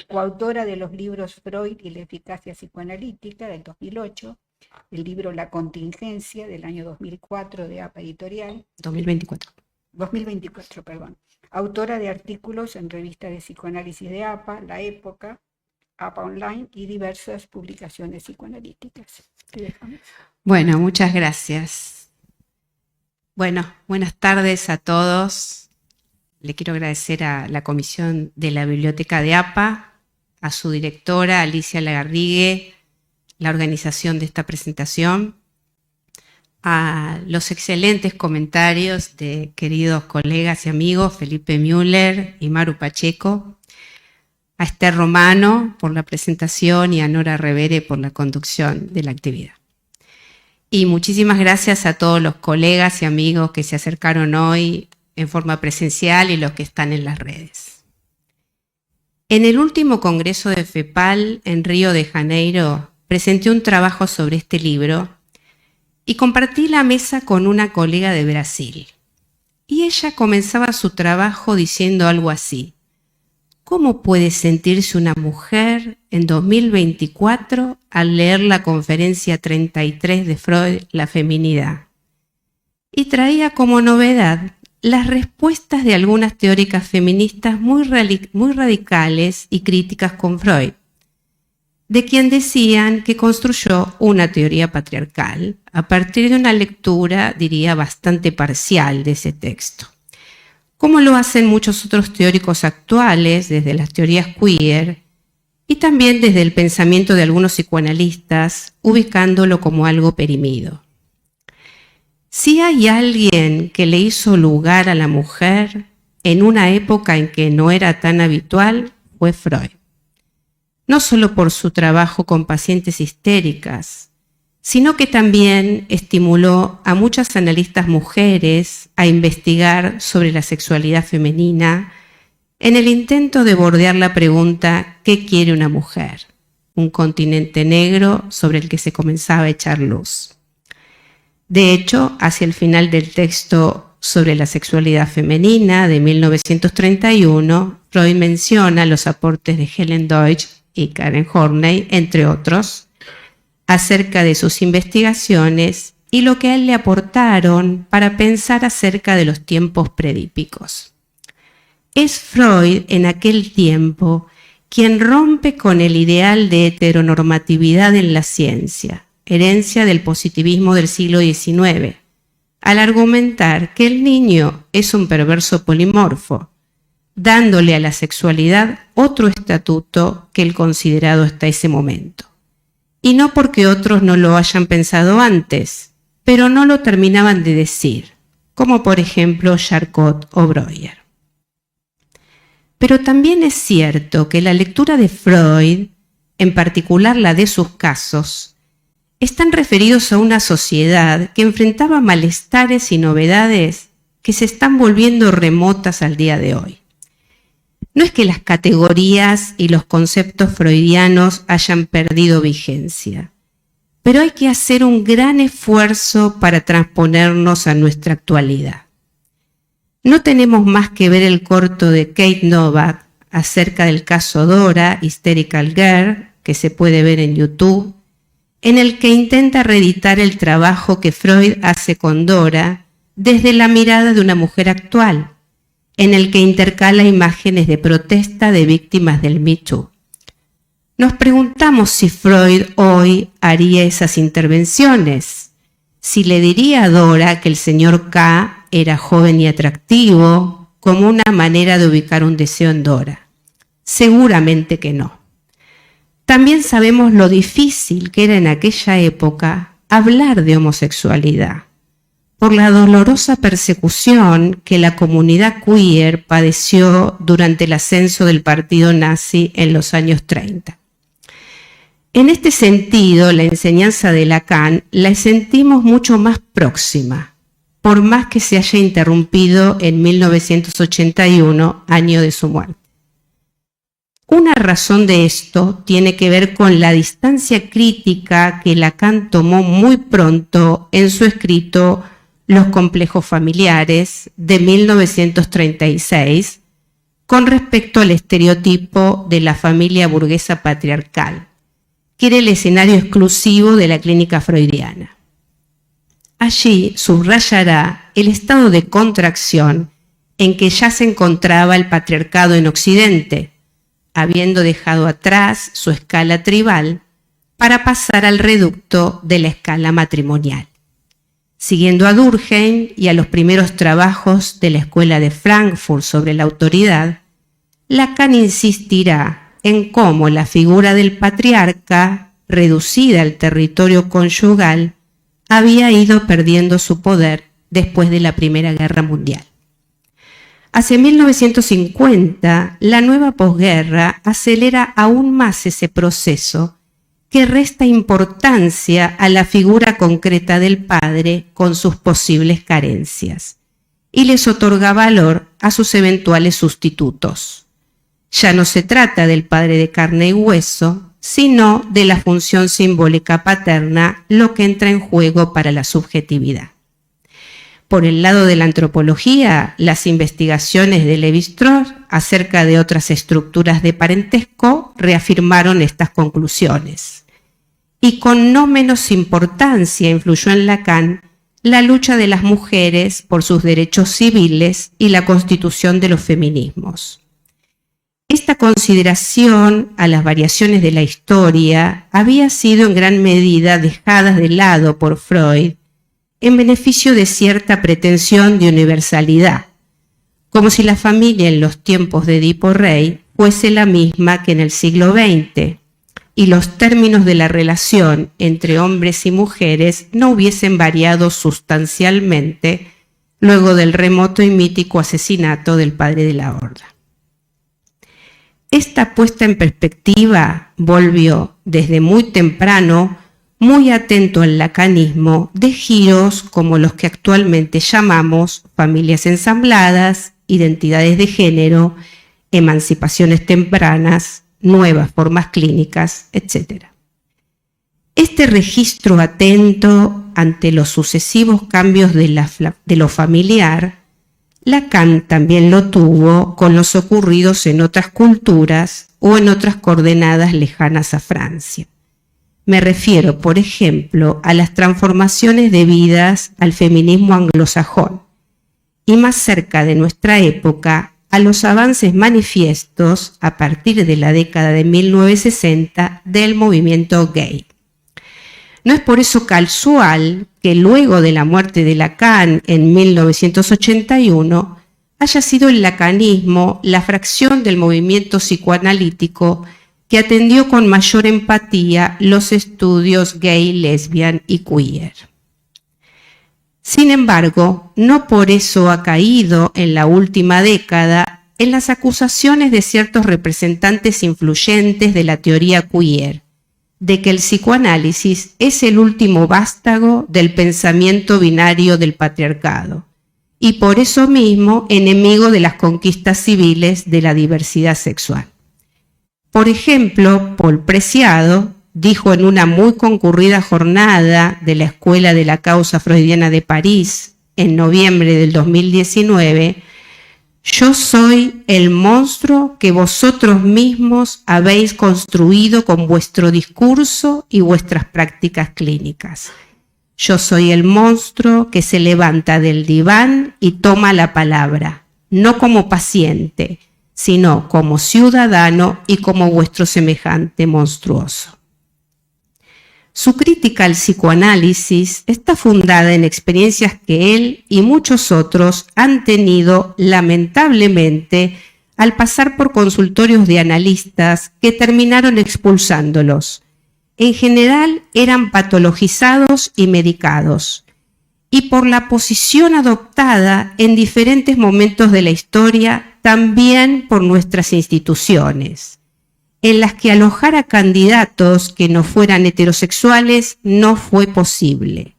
coautora de los libros Freud y la eficacia psicoanalítica del 2008, el libro La contingencia del año 2004 de APA Editorial. 2024, perdón. Autora de artículos en revistas de psicoanálisis de APA, La Época, APA Online y diversas publicaciones psicoanalíticas. Te dejamos. Bueno, muchas gracias. Bueno, buenas tardes a todos. Le quiero agradecer a la Comisión de la Biblioteca de APA, a su directora, Alicia Lagarrigue, la organización de esta presentación, a los excelentes comentarios de queridos colegas y amigos Felipe Müller y Maru Pacheco, a Esther Romano por la presentación y a Nora Revere por la conducción de la actividad. Y muchísimas gracias a todos los colegas y amigos que se acercaron hoy en forma presencial y los que están en las redes. En el último congreso de FEPAL en Río de Janeiro presenté un trabajo sobre este libro y compartí la mesa con una colega de Brasil. Y ella comenzaba su trabajo diciendo algo así: ¿cómo puede sentirse una mujer en 2024 al leer la conferencia 33 de Freud, La feminidad? Y traía como novedad las respuestas de algunas teóricas feministas muy radicales y críticas con Freud, de quien decían que construyó una teoría patriarcal a partir de una lectura, diría, bastante parcial de ese texto, como lo hacen muchos otros teóricos actuales desde las teorías queer y también desde el pensamiento de algunos psicoanalistas, ubicándolo como algo perimido. Si hay alguien que le hizo lugar a la mujer en una época en que no era tan habitual, fue Freud. No solo por su trabajo con pacientes histéricas, sino que también estimuló a muchas analistas mujeres a investigar sobre la sexualidad femenina en el intento de bordear la pregunta ¿qué quiere una mujer? Un continente negro sobre el que se comenzaba a echar luz. De hecho, hacia el final del texto sobre la sexualidad femenina de 1931, Freud menciona los aportes de Helen Deutsch y Karen Horney, entre otros, acerca de sus investigaciones y lo que a él le aportaron para pensar acerca de los tiempos predípicos. Es Freud en aquel tiempo quien rompe con el ideal de heteronormatividad en la ciencia, herencia del positivismo del siglo XIX, al argumentar que el niño es un perverso polimorfo, dándole a la sexualidad otro estatuto que el considerado hasta ese momento. Y no porque otros no lo hayan pensado antes, pero no lo terminaban de decir, como por ejemplo Charcot o Breuer. Pero también es cierto que la lectura de Freud, en particular la de sus casos, están referidos a una sociedad que enfrentaba malestares y novedades que se están volviendo remotas al día de hoy. No es que las categorías y los conceptos freudianos hayan perdido vigencia, pero hay que hacer un gran esfuerzo para transponernos a nuestra actualidad. No tenemos más que ver el corto de Kate Novak acerca del caso Dora, Hysterical Girl, que se puede ver en YouTube, en el que intenta reeditar el trabajo que Freud hace con Dora desde la mirada de una mujer actual, en el que intercala imágenes de protesta de víctimas del Me Too. Nos preguntamos si Freud hoy haría esas intervenciones, si le diría a Dora que el señor K era joven y atractivo, como una manera de ubicar un deseo en Dora. Seguramente que no. También sabemos lo difícil que era en aquella época hablar de homosexualidad, por la dolorosa persecución que la comunidad queer padeció durante el ascenso del partido nazi en los años 30. En este sentido, la enseñanza de Lacan la sentimos mucho más próxima, por más que se haya interrumpido en 1981, año de su muerte. Una razón de esto tiene que ver con la distancia crítica que Lacan tomó muy pronto en su escrito Los complejos familiares, de 1936, con respecto al estereotipo de la familia burguesa patriarcal, que era el escenario exclusivo de la clínica freudiana. Allí subrayará el estado de contracción en que ya se encontraba el patriarcado en Occidente, habiendo dejado atrás su escala tribal para pasar al reducto de la escala matrimonial. Siguiendo a Durkheim y a los primeros trabajos de la Escuela de Frankfurt sobre la autoridad, Lacan insistirá en cómo la figura del patriarca, reducida al territorio conyugal, había ido perdiendo su poder después de la Primera Guerra Mundial. Hacia 1950, la nueva posguerra acelera aún más ese proceso que resta importancia a la figura concreta del padre con sus posibles carencias y les otorga valor a sus eventuales sustitutos. Ya no se trata del padre de carne y hueso, sino de la función simbólica paterna, lo que entra en juego para la subjetividad. Por el lado de la antropología, las investigaciones de Lévi-Strauss acerca de otras estructuras de parentesco reafirmaron estas conclusiones. Y con no menos importancia influyó en Lacan la lucha de las mujeres por sus derechos civiles y la constitución de los feminismos. Esta consideración a las variaciones de la historia había sido en gran medida dejada de lado por Freud en beneficio de cierta pretensión de universalidad, como si la familia en los tiempos de Edipo Rey fuese la misma que en el siglo XX, y los términos de la relación entre hombres y mujeres no hubiesen variado sustancialmente luego del remoto y mítico asesinato del padre de la Horda. Esta puesta en perspectiva volvió desde muy temprano muy atento al lacanismo de giros como los que actualmente llamamos familias ensambladas, identidades de género, emancipaciones tempranas, nuevas formas clínicas, etc. Este registro atento ante los sucesivos cambios de lo familiar, Lacan también lo tuvo con los ocurridos en otras culturas o en otras coordenadas lejanas a Francia. Me refiero, por ejemplo, a las transformaciones debidas al feminismo anglosajón y más cerca de nuestra época a los avances manifiestos a partir de la década de 1960 del movimiento gay. No es por eso casual que luego de la muerte de Lacan en 1981 haya sido el lacanismo la fracción del movimiento psicoanalítico que atendió con mayor empatía los estudios gay, lesbian y queer. Sin embargo, no por eso ha caído en la última década en las acusaciones de ciertos representantes influyentes de la teoría queer, de que el psicoanálisis es el último vástago del pensamiento binario del patriarcado, y por eso mismo enemigo de las conquistas civiles de la diversidad sexual. Por ejemplo, Paul Preciado dijo en una muy concurrida jornada de la Escuela de la Causa Freudiana de París en noviembre del 2019, «Yo soy el monstruo que vosotros mismos habéis construido con vuestro discurso y vuestras prácticas clínicas. Yo soy el monstruo que se levanta del diván y toma la palabra, no como paciente, sino como ciudadano y como vuestro semejante monstruoso». Su crítica al psicoanálisis está fundada en experiencias que él y muchos otros han tenido lamentablemente al pasar por consultorios de analistas que terminaron expulsándolos. En general eran patologizados y medicados, y por la posición adoptada en diferentes momentos de la historia, también por nuestras instituciones, en las que alojar a candidatos que no fueran heterosexuales no fue posible,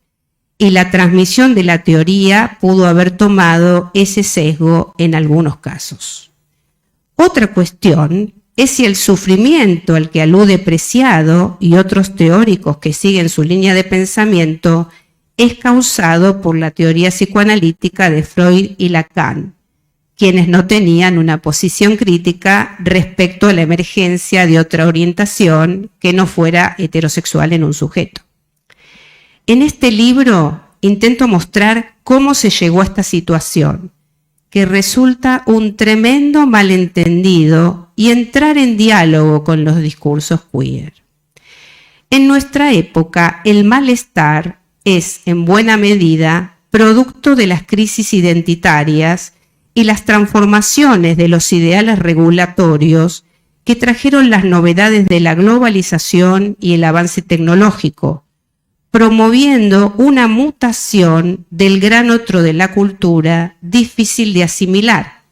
y la transmisión de la teoría pudo haber tomado ese sesgo en algunos casos. Otra cuestión es si el sufrimiento al que alude Preciado y otros teóricos que siguen su línea de pensamiento es causado por la teoría psicoanalítica de Freud y Lacan, quienes no tenían una posición crítica respecto a la emergencia de otra orientación que no fuera heterosexual en un sujeto. En este libro intento mostrar cómo se llegó a esta situación, que resulta un tremendo malentendido y entrar en diálogo con los discursos queer. En nuestra época, el malestar es, en buena medida, producto de las crisis identitarias y las transformaciones de los ideales regulatorios que trajeron las novedades de la globalización y el avance tecnológico, promoviendo una mutación del gran otro de la cultura difícil de asimilar,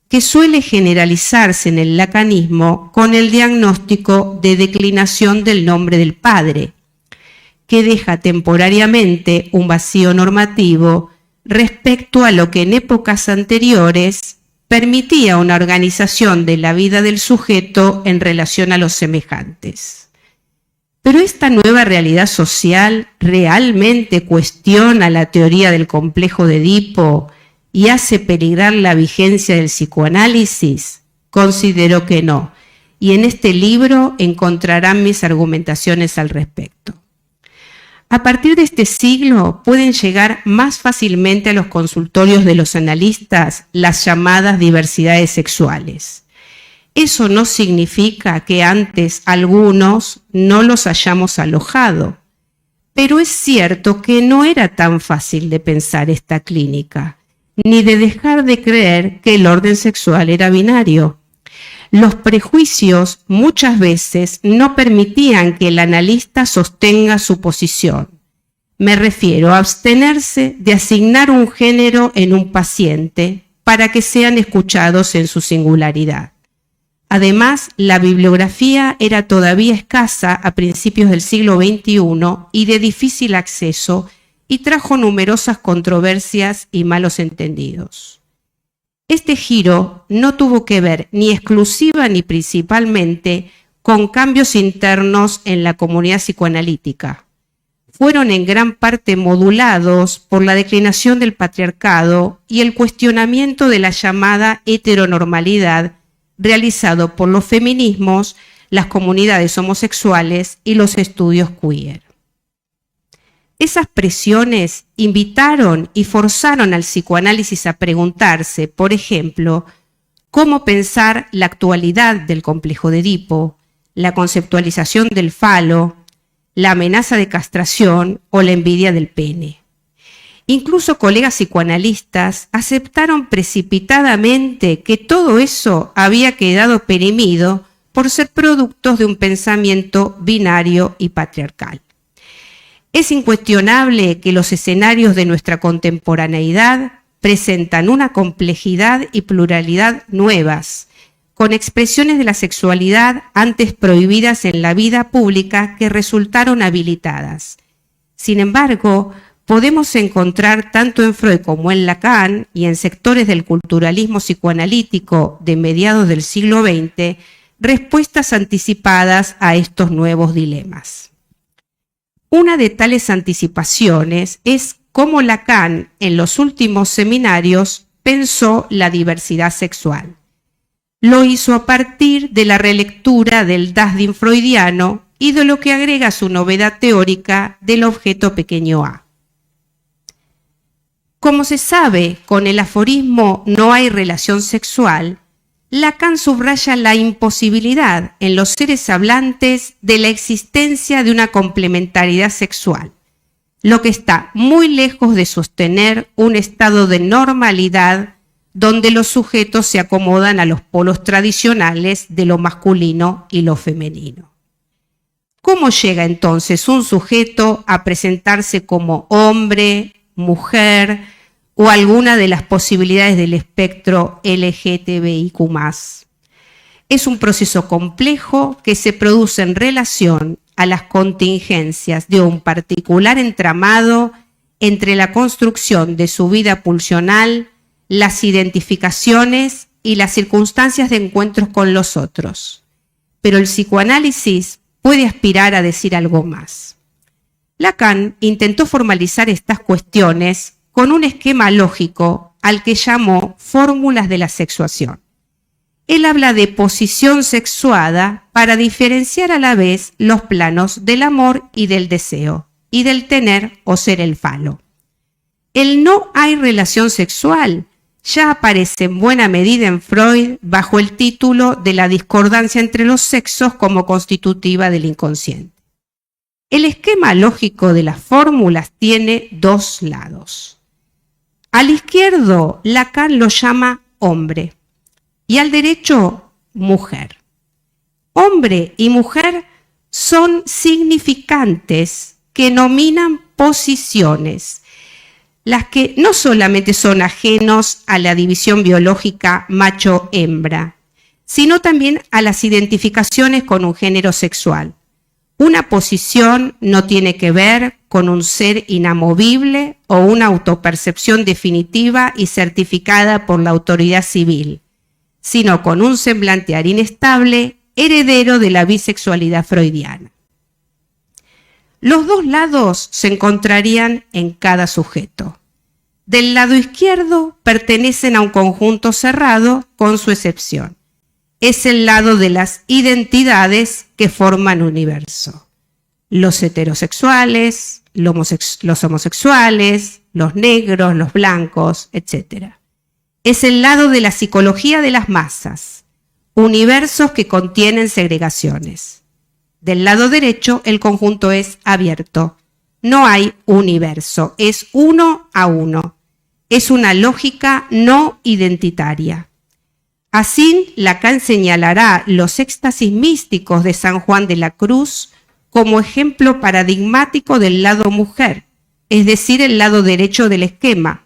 que suele generalizarse en el lacanismo con el diagnóstico de declinación del nombre del padre, que deja temporariamente un vacío normativo respecto a lo que en épocas anteriores permitía una organización de la vida del sujeto en relación a los semejantes. Pero esta nueva realidad social realmente cuestiona la teoría del complejo de Edipo y hace peligrar la vigencia del psicoanálisis. Considero que no, y en este libro encontrarán mis argumentaciones al respecto. A partir de este siglo pueden llegar más fácilmente a los consultorios de los analistas las llamadas diversidades sexuales. Eso no significa que antes algunos no los hayamos alojado, pero es cierto que no era tan fácil de pensar esta clínica, ni de dejar de creer que el orden sexual era binario. Los prejuicios muchas veces no permitían que el analista sostenga su posición. Me refiero a abstenerse de asignar un género en un paciente para que sean escuchados en su singularidad. Además, la bibliografía era todavía escasa a principios del siglo XXI y de difícil acceso y trajo numerosas controversias y malos entendidos. Este giro no tuvo que ver ni exclusiva ni principalmente con cambios internos en la comunidad psicoanalítica. Fueron en gran parte modulados por la declinación del patriarcado y el cuestionamiento de la llamada heteronormalidad realizado por los feminismos, las comunidades homosexuales y los estudios queer. Esas presiones invitaron y forzaron al psicoanálisis a preguntarse, por ejemplo, cómo pensar la actualidad del complejo de Edipo, la conceptualización del falo, la amenaza de castración o la envidia del pene. Incluso colegas psicoanalistas aceptaron precipitadamente que todo eso había quedado perimido por ser productos de un pensamiento binario y patriarcal. Es incuestionable que los escenarios de nuestra contemporaneidad presentan una complejidad y pluralidad nuevas, con expresiones de la sexualidad antes prohibidas en la vida pública que resultaron habilitadas. Sin embargo, podemos encontrar tanto en Freud como en Lacan y en sectores del culturalismo psicoanalítico de mediados del siglo XX respuestas anticipadas a estos nuevos dilemas. Una de tales anticipaciones es cómo Lacan en los últimos seminarios pensó la diversidad sexual. Lo hizo a partir de la relectura del Dasdim freudiano y de lo que agrega su novedad teórica del objeto pequeño a. Como se sabe, con el aforismo no hay relación sexual, Lacan subraya la imposibilidad en los seres hablantes de la existencia de una complementariedad sexual, lo que está muy lejos de sostener un estado de normalidad donde los sujetos se acomodan a los polos tradicionales de lo masculino y lo femenino. ¿Cómo llega entonces un sujeto a presentarse como hombre, mujer o alguna de las posibilidades del espectro LGTBIQ+? Es un proceso complejo que se produce en relación a las contingencias de un particular entramado entre la construcción de su vida pulsional, las identificaciones y las circunstancias de encuentros con los otros. Pero el psicoanálisis puede aspirar a decir algo más. Lacan intentó formalizar estas cuestiones con un esquema lógico al que llamó fórmulas de la sexuación. Él habla de posición sexuada para diferenciar a la vez los planos del amor y del deseo, y del tener o ser el falo. El no hay relación sexual ya aparece en buena medida en Freud bajo el título de la discordancia entre los sexos como constitutiva del inconsciente. El esquema lógico de las fórmulas tiene dos lados. Al izquierdo, Lacan lo llama hombre y al derecho, mujer. Hombre y mujer son significantes que nominan posiciones, las que no solamente son ajenos a la división biológica macho-hembra, sino también a las identificaciones con un género sexual. Una posición no tiene que ver con un ser inamovible o una autopercepción definitiva y certificada por la autoridad civil, sino con un semblantear inestable, heredero de la bisexualidad freudiana. Los dos lados se encontrarían en cada sujeto. Del lado izquierdo pertenecen a un conjunto cerrado con su excepción. Es el lado de las identidades que forman universo. Los heterosexuales, los homosexuales, los negros, los blancos, etc. Es el lado de la psicología de las masas, universos que contienen segregaciones. Del lado derecho, el conjunto es abierto. No hay universo, es uno a uno. Es una lógica no identitaria. Así, Lacan señalará los éxtasis místicos de San Juan de la Cruz como ejemplo paradigmático del lado mujer, es decir, el lado derecho del esquema,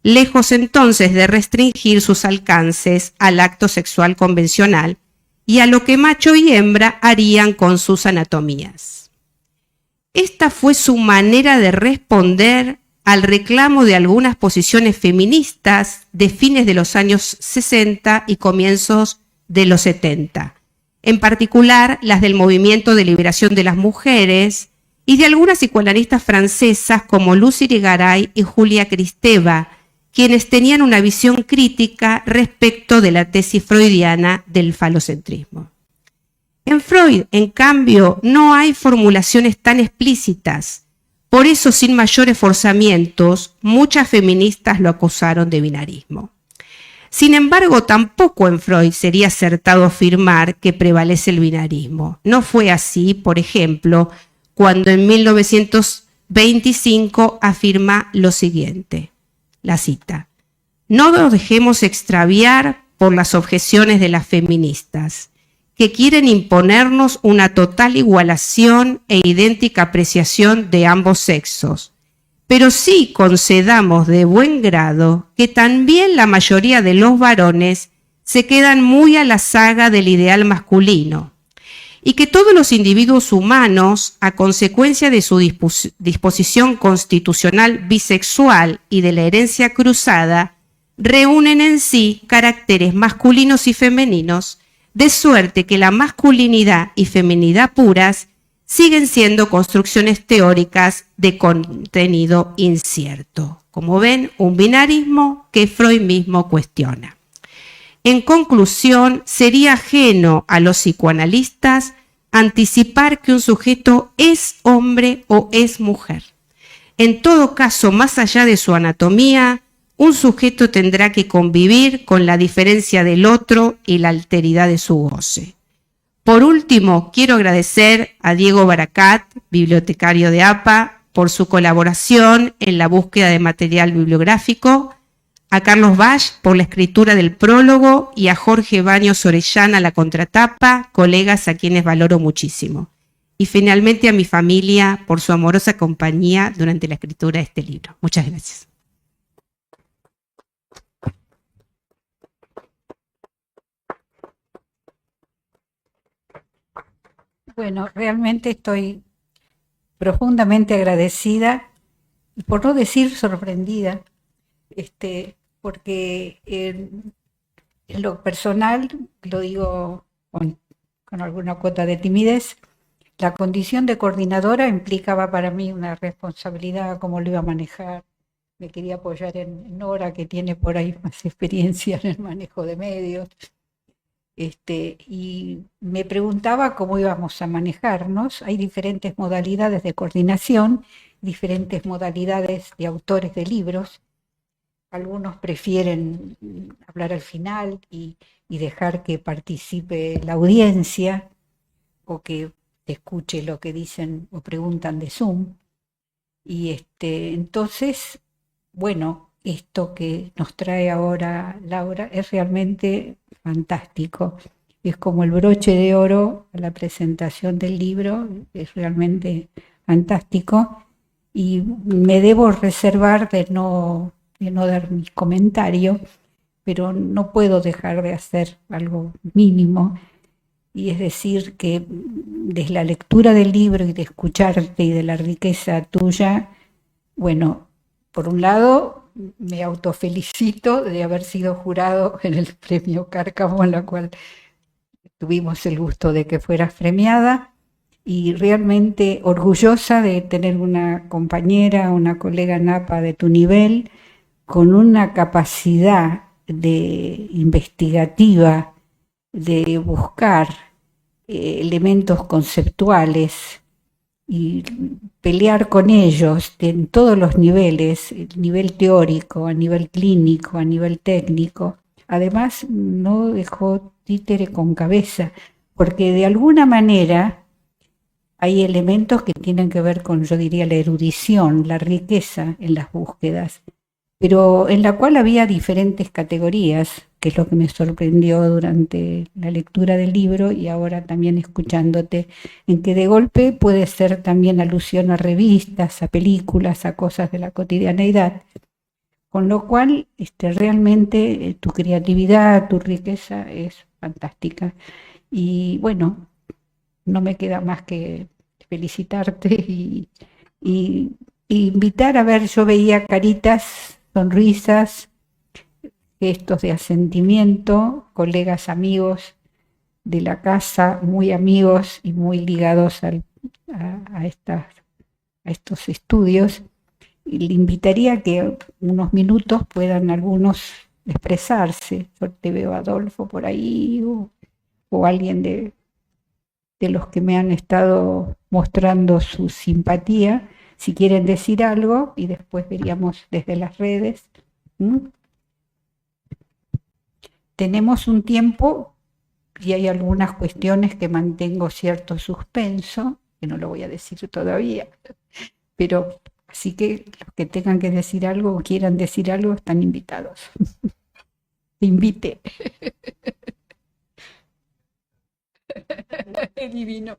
lejos entonces de restringir sus alcances al acto sexual convencional y a lo que macho y hembra harían con sus anatomías. Esta fue su manera de responder al reclamo de algunas posiciones feministas de fines de los años 60 y comienzos de los 70, en particular las del movimiento de liberación de las mujeres y de algunas psicoanalistas francesas como Lucy Irigaray y Julia Kristeva, quienes tenían una visión crítica respecto de la tesis freudiana del falocentrismo. En Freud, en cambio, no hay formulaciones tan explícitas. Por eso, sin mayores forzamientos, muchas feministas lo acusaron de binarismo. Sin embargo, tampoco en Freud sería acertado afirmar que prevalece el binarismo. No fue así, por ejemplo, cuando en 1925 afirma lo siguiente, la cita: "No nos dejemos extraviar por las objeciones de las feministas, que quieren imponernos una total igualación e idéntica apreciación de ambos sexos. Pero sí concedamos de buen grado que también la mayoría de los varones se quedan muy a la saga del ideal masculino, y que todos los individuos humanos, a consecuencia de su disposición constitucional bisexual y de la herencia cruzada, reúnen en sí caracteres masculinos y femeninos, de suerte que la masculinidad y feminidad puras siguen siendo construcciones teóricas de contenido incierto". Como ven, un binarismo que Freud mismo cuestiona. En conclusión, sería ajeno a los psicoanalistas anticipar que un sujeto es hombre o es mujer. En todo caso, más allá de su anatomía, un sujeto tendrá que convivir con la diferencia del otro y la alteridad de su goce. Por último, quiero agradecer a Diego Baracat, bibliotecario de APA, por su colaboración en la búsqueda de material bibliográfico, a Carlos Bach por la escritura del prólogo y a Jorge Baños Orellana la contratapa, colegas a quienes valoro muchísimo. Y finalmente a mi familia por su amorosa compañía durante la escritura de este libro. Muchas gracias. Bueno, realmente estoy profundamente agradecida, y por no decir sorprendida, porque en lo personal, lo digo con alguna cuota de timidez, la condición de coordinadora implicaba para mí una responsabilidad, cómo lo iba a manejar. Me quería apoyar en Nora, que tiene por ahí más experiencia en el manejo de medios. Y me preguntaba cómo íbamos a manejarnos. Hay diferentes modalidades de coordinación, diferentes modalidades de autores de libros. Algunos prefieren hablar al final y dejar que participe la audiencia o que escuche lo que dicen o preguntan de Zoom. Y entonces, bueno, esto que nos trae ahora Laura es realmente fantástico. Es como el broche de oro a la presentación del libro, es realmente fantástico. Y me debo reservar de no dar mi comentario, pero no puedo dejar de hacer algo mínimo. Y es decir, que desde la lectura del libro y de escucharte y de la riqueza tuya, bueno, por un lado me autofelicito de haber sido jurado en el premio Cárcamo, en la cual tuvimos el gusto de que fueras premiada, y realmente orgullosa de tener una compañera, una colega NAPA de tu nivel, con una capacidad investigativa de buscar elementos conceptuales y pelear con ellos en todos los niveles, a nivel teórico, a nivel clínico, a nivel técnico. Además, no dejó títere con cabeza, porque de alguna manera hay elementos que tienen que ver con, yo diría, la erudición, la riqueza en las búsquedas, pero en la cual había diferentes categorías, que es lo que me sorprendió durante la lectura del libro y ahora también escuchándote, en que de golpe puede ser también alusión a revistas, a películas, a cosas de la cotidianeidad, con lo cual realmente tu creatividad, tu riqueza es fantástica. Y bueno, no me queda más que felicitarte y invitar a ver, yo veía caritas, sonrisas, gestos de asentimiento, colegas, amigos de la casa, muy amigos y muy ligados a estos estudios. Y le invitaría a que unos minutos puedan algunos expresarse. Yo te veo a Adolfo por ahí o alguien de los que me han estado mostrando su simpatía, si quieren decir algo, y después veríamos desde las redes. tenemos un tiempo y hay algunas cuestiones que mantengo cierto suspenso, que no lo voy a decir todavía, pero así que los que tengan que decir algo o quieran decir algo están invitados. Te invite. Divino.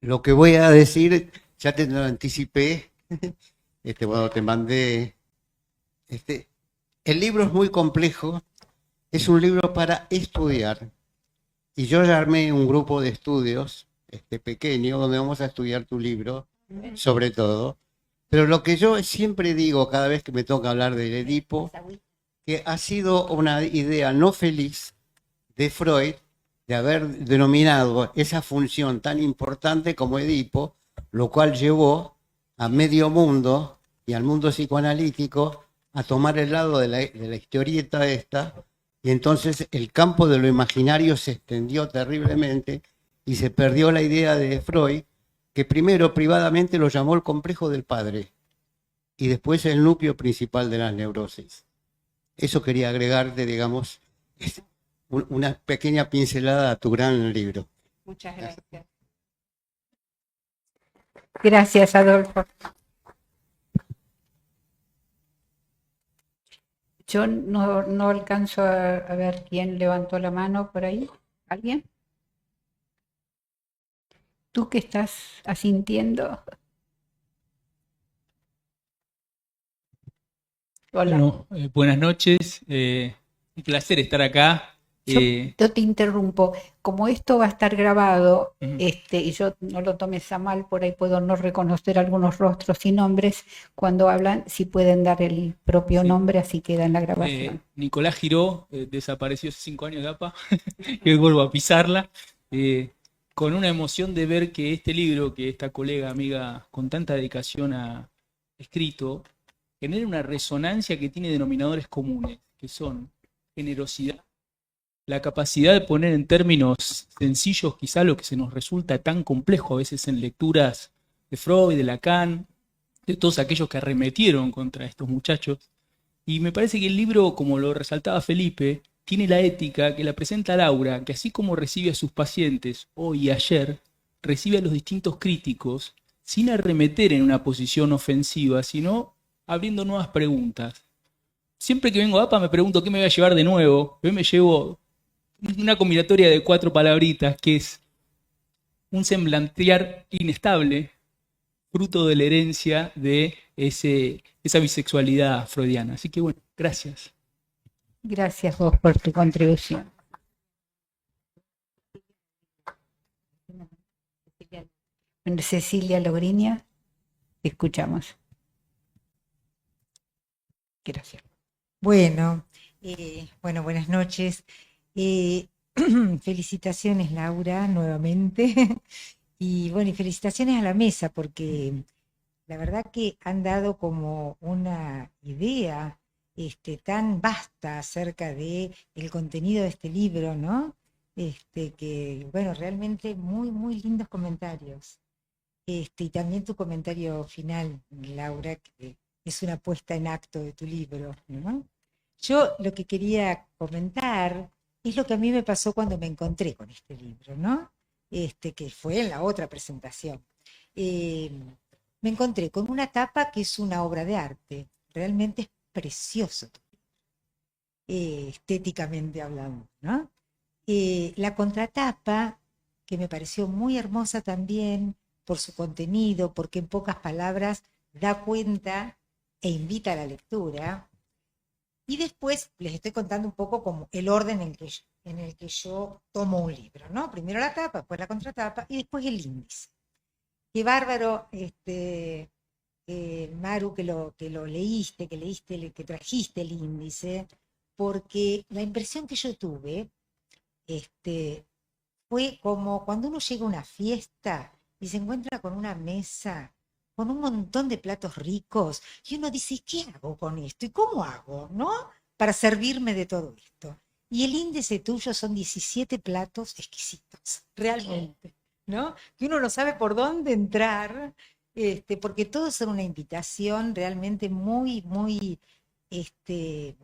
Lo que voy a decir, ya te lo anticipé, bueno, te mandé, el libro es muy complejo, es un libro para estudiar, y yo ya armé un grupo de estudios, pequeño, donde vamos a estudiar tu libro, sobre todo, pero lo que yo siempre digo cada vez que me toca hablar del Edipo, que ha sido una idea no feliz de Freud, de haber denominado esa función tan importante como Edipo, lo cual llevó a medio mundo y al mundo psicoanalítico a tomar el lado de la historieta esta, y entonces el campo de lo imaginario se extendió terriblemente y se perdió la idea de Freud, que primero privadamente lo llamó el complejo del padre y después el núcleo principal de las neurosis. Eso quería agregarte, digamos, una pequeña pincelada a tu gran libro. Muchas gracias. Gracias, Adolfo. Yo no alcanzo a ver quién levantó la mano por ahí. ¿Alguien? ¿Tú qué estás asintiendo? Hola. Bueno, buenas noches. Un placer estar acá. Yo te interrumpo. Como esto va a estar grabado, Ujú. y yo no lo tomes a mal, por ahí puedo no reconocer algunos rostros y nombres. Cuando hablan, si pueden dar el propio Sí. nombre, así queda en la grabación. Nicolás Giró desapareció hace 5 años de APA, y hoy vuelvo a pisarla, con una emoción de ver que este libro que esta colega amiga con tanta dedicación ha escrito, genera una resonancia que tiene denominadores comunes, que son generosidad, la capacidad de poner en términos sencillos quizá lo que se nos resulta tan complejo a veces en lecturas de Freud, de Lacan, de todos aquellos que arremetieron contra estos muchachos. Y me parece que el libro, como lo resaltaba Felipe, tiene la ética que la presenta Laura, que así como recibe a sus pacientes hoy y ayer, recibe a los distintos críticos sin arremeter en una posición ofensiva, sino abriendo nuevas preguntas. Siempre que vengo a APA me pregunto qué me voy a llevar de nuevo. Hoy me llevo una combinatoria de 4 palabritas, que es un semblantear inestable, fruto de la herencia de esa bisexualidad freudiana. Así que bueno, gracias. Gracias vos por tu contribución. Bueno, Cecilia Logriña, te escuchamos. Gracias. Bueno, buenas noches. Felicitaciones, Laura, nuevamente. Y bueno, y felicitaciones a la mesa, porque la verdad que han dado como una idea tan vasta acerca de el contenido de este libro, ¿no? Que, bueno, realmente muy, muy lindos comentarios. Y también tu comentario final, Laura, que es una puesta en acto de tu libro, ¿no? Yo lo que quería comentar es lo que a mí me pasó cuando me encontré con este libro, ¿no? Que fue en la otra presentación. Me encontré con una tapa que es una obra de arte, realmente es precioso, estéticamente hablando, ¿no? La contratapa, que me pareció muy hermosa también por su contenido, porque en pocas palabras da cuenta e invita a la lectura. Y después les estoy contando un poco como el orden en el que yo tomo un libro, ¿no? Primero la tapa, después la contratapa y después el índice. Qué bárbaro, Maru, que lo leíste, que trajiste el índice, porque la impresión que yo tuve fue como cuando uno llega a una fiesta y se encuentra con una mesa con un montón de platos ricos, y uno dice, ¿qué hago con esto? ¿Y cómo hago, no? Para servirme de todo esto. Y el índice tuyo son 17 platos exquisitos, realmente, ¿no? Que uno no sabe por dónde entrar, porque todos son una invitación realmente muy, muy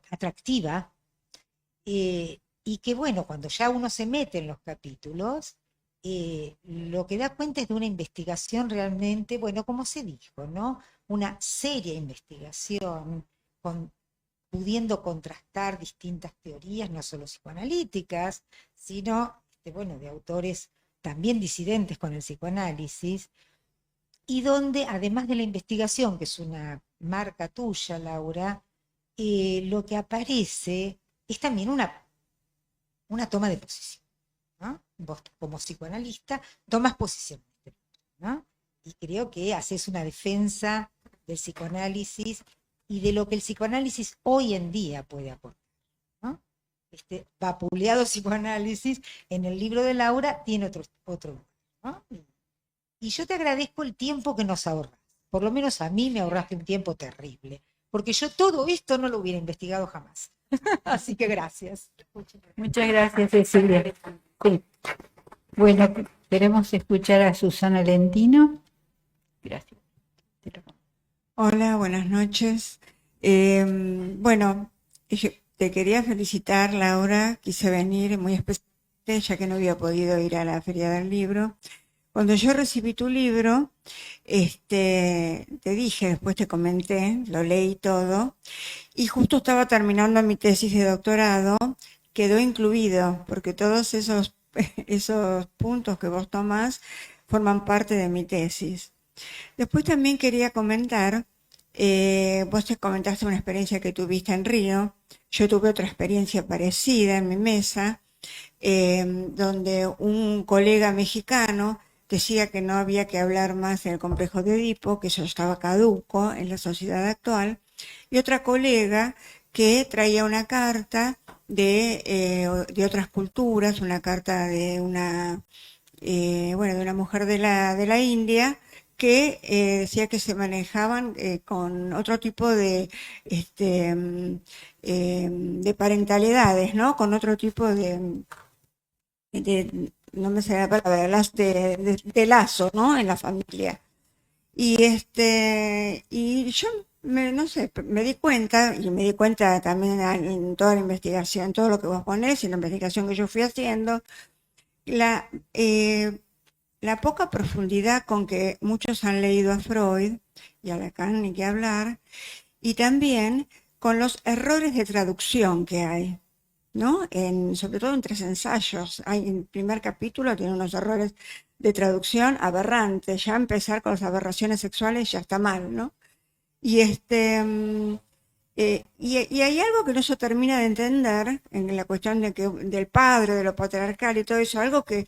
atractiva, y que bueno, cuando ya uno se mete en los capítulos, lo que da cuenta es de una investigación realmente, bueno, como se dijo, ¿no? Una seria investigación, pudiendo contrastar distintas teorías, no solo psicoanalíticas, sino, bueno, de autores también disidentes con el psicoanálisis, y donde, además de la investigación, que es una marca tuya, Laura, lo que aparece es también una toma de posición, ¿no? Vos, como psicoanalista, tomas posición, ¿no? Y creo que haces una defensa del psicoanálisis y de lo que el psicoanálisis hoy en día puede aportar, ¿no? Vapuleado psicoanálisis en el libro de Laura tiene otro lugar, ¿no? Y yo te agradezco el tiempo que nos ahorras. Por lo menos a mí me ahorraste un tiempo terrible, porque yo todo esto no lo hubiera investigado jamás. Así que gracias. Muchas gracias, Cecilia. Sí. Bueno, queremos escuchar a Susana Lentino. Gracias. Hola, buenas noches. Bueno, te quería felicitar, Laura. Quise venir muy especialmente, ya que no había podido ir a la Feria del Libro. Cuando yo recibí tu libro, te dije, después te comenté, lo leí todo, y justo estaba terminando mi tesis de doctorado, quedó incluido, porque todos esos puntos que vos tomás forman parte de mi tesis. Después también quería comentar, vos te comentaste una experiencia que tuviste en Río, yo tuve otra experiencia parecida en mi mesa, donde un colega mexicano decía que no había que hablar más del complejo de Edipo, que eso estaba caduco en la sociedad actual, y otra colega que traía una carta de otras culturas, una carta de una mujer de la India, que decía que se manejaban con otro tipo de parentalidades, ¿no? Con otro tipo de no me sale la palabra, de lazo, ¿no? En la familia. Y yo no sé, me di cuenta, y me di cuenta también en toda la investigación, todo lo que vos ponés, y la investigación que yo fui haciendo, la poca profundidad con que muchos han leído a Freud, y a Lacan ni que hablar, y también con los errores de traducción que hay, ¿no? Sobre todo en 3 ensayos. En el primer capítulo tiene unos errores de traducción aberrantes. Ya empezar con las aberraciones sexuales ya está mal, ¿no? Y hay algo que no se termina de entender en la cuestión del padre, de lo patriarcal y todo eso, algo que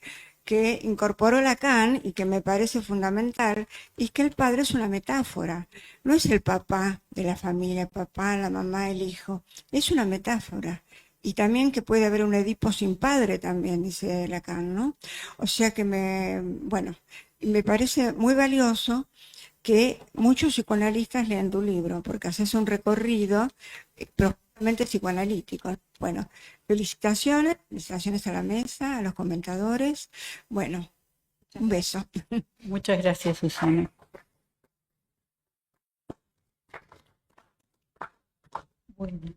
incorporó Lacan y que me parece fundamental, y que el padre es una metáfora. No es el papá de la familia, el papá, la mamá, el hijo. Es una metáfora. Y también que puede haber un Edipo sin padre también, dice Lacan, ¿no? O sea que me parece muy valioso que muchos psicoanalistas lean tu libro, porque haces un recorrido profundamente psicoanalítico. Bueno, felicitaciones a la mesa, a los comentadores. Bueno, un beso. Muchas gracias, Susana. Bueno.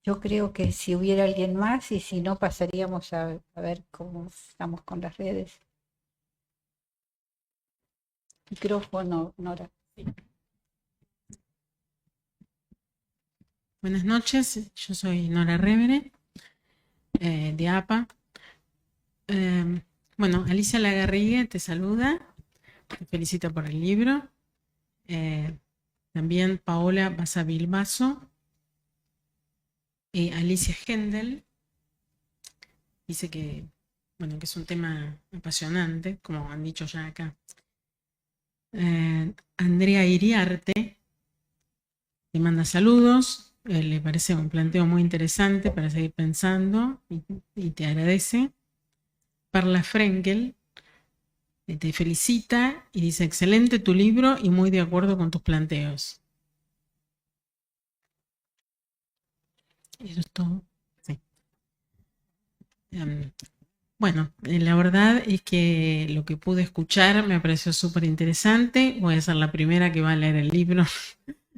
Yo creo que si hubiera alguien más, y si no, pasaríamos a ver cómo estamos con las redes. Micrófono, Nora. Sí. Buenas noches, yo soy Nora Revere, de APA. Bueno, Alicia Lagarrigue te saluda, te felicito por el libro. También Paola Basavilbaso. Alicia Hendel dice que es un tema apasionante, como han dicho ya acá. Andrea Iriarte te manda saludos, le parece un planteo muy interesante para seguir pensando y te agradece. Perla Frenkel te felicita y dice: excelente tu libro y muy de acuerdo con tus planteos. Eso es todo. Sí. Bueno, la verdad es que lo que pude escuchar me pareció súper interesante. Voy a ser la primera que va a leer el libro,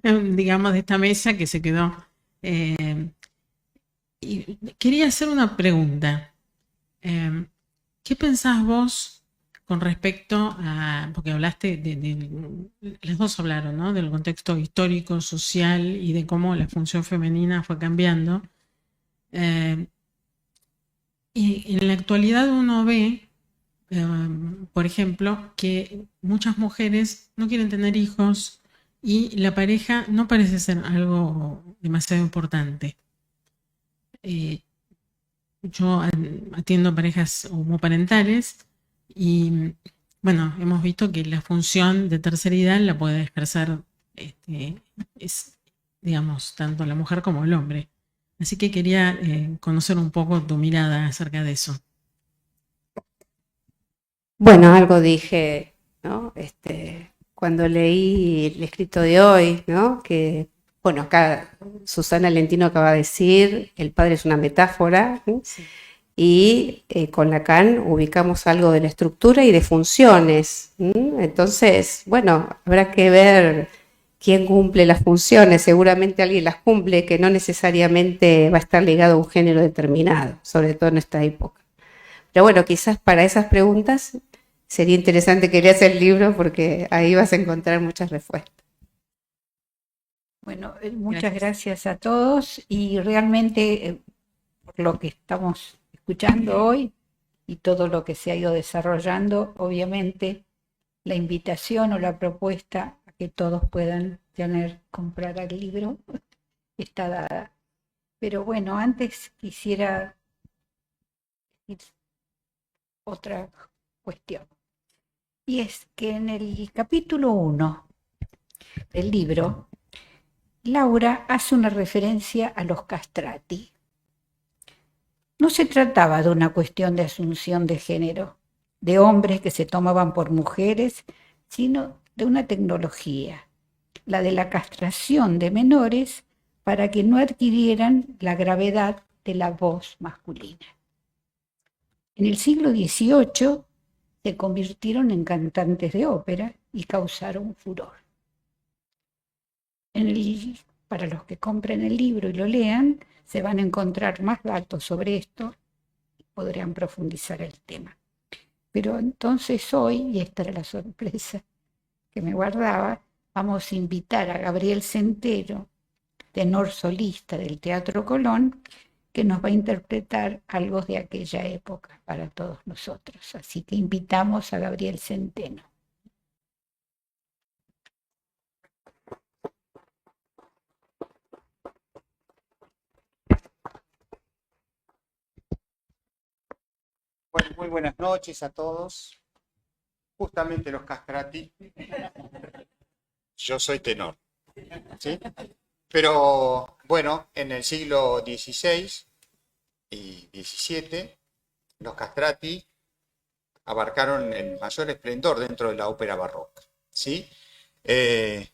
digamos, de esta mesa, que se quedó Y quería hacer una pregunta. ¿Qué pensás vos con respecto a, porque hablaste las dos hablaron, ¿no? Del contexto histórico, social y de cómo la función femenina fue cambiando. Y en la actualidad uno ve, por ejemplo, que muchas mujeres no quieren tener hijos y la pareja no parece ser algo demasiado importante. Yo atiendo parejas homoparentales y, bueno, hemos visto que la función de tercera edad la puede ejercer, digamos, tanto la mujer como el hombre. Así que quería conocer un poco tu mirada acerca de eso. Bueno, algo dije, ¿no? Cuando leí el escrito de hoy, ¿no? Que, bueno, acá Susana Lentino acaba de decir, el padre es una metáfora, ¿sí? Y con Lacan ubicamos algo de la estructura y de funciones. Entonces, bueno, habrá que ver quién cumple las funciones. Seguramente alguien las cumple, que no necesariamente va a estar ligado a un género determinado, sobre todo en esta época. Pero bueno, quizás para esas preguntas sería interesante que leas el libro porque ahí vas a encontrar muchas respuestas. Bueno, muchas gracias a todos y realmente por lo que estamos escuchando hoy y todo lo que se ha ido desarrollando, obviamente la invitación o la propuesta a que todos puedan comprar el libro está dada. Pero bueno, antes quisiera decir otra cuestión. Y es que en el capítulo 1 del libro, Laura hace una referencia a los castrati. No se trataba de una cuestión de asunción de género, de hombres que se tomaban por mujeres, sino de una tecnología, la de la castración de menores para que no adquirieran la gravedad de la voz masculina. En el siglo XVIII se convirtieron en cantantes de ópera y causaron furor. Para los que compren el libro y lo lean, se van a encontrar más datos sobre esto y podrán profundizar el tema. Pero entonces hoy, y esta era la sorpresa que me guardaba, vamos a invitar a Gabriel Centeno, tenor solista del Teatro Colón, que nos va a interpretar algo de aquella época para todos nosotros. Así que invitamos a Gabriel Centeno. Bueno, muy buenas noches a todos. Justamente los castrati. Yo soy tenor, ¿sí? Pero bueno, en el siglo XVI y XVII, los castrati abarcaron el mayor esplendor dentro de la ópera barroca, ¿sí? El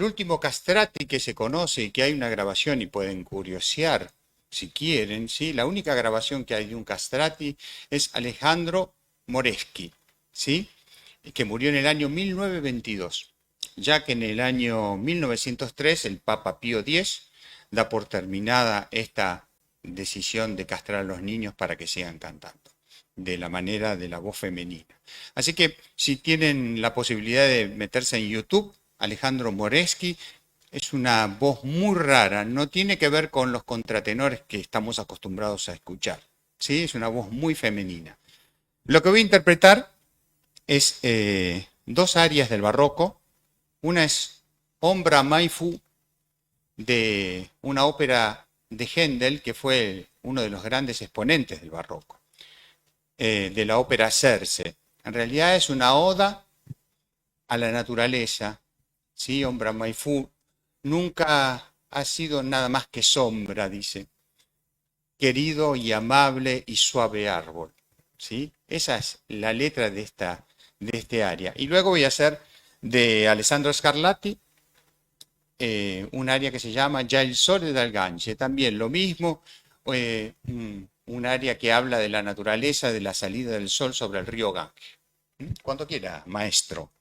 último castrati que se conoce y que hay una grabación y pueden curiosear si quieren, ¿sí? La única grabación que hay de un castrati es Alejandro Moreschi, ¿sí? Que murió en el año 1922, ya que en el año 1903 el Papa Pío X da por terminada esta decisión de castrar a los niños para que sigan cantando de la manera de la voz femenina. Así que si tienen la posibilidad de meterse en YouTube, Alejandro Moreschi es una voz muy rara, no tiene que ver con los contratenores que estamos acostumbrados a escuchar, ¿sí? Es una voz muy femenina. Lo que voy a interpretar es dos arias del barroco. Una es Ombra mai fu, de una ópera de Händel, que fue uno de los grandes exponentes del barroco, de la ópera Circe. En realidad es una oda a la naturaleza, ¿sí? Ombra mai fu nunca ha sido nada más que sombra, dice, querido y amable y suave árbol, ¿sí? Esa es la letra de este aria. Y luego voy a hacer de Alessandro Scarlatti un aria que se llama Ya il sole dal Gange, también lo mismo, un aria que habla de la naturaleza, de la salida del sol sobre el río Gange. Cuando quiera, maestro.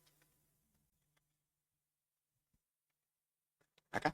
Acá.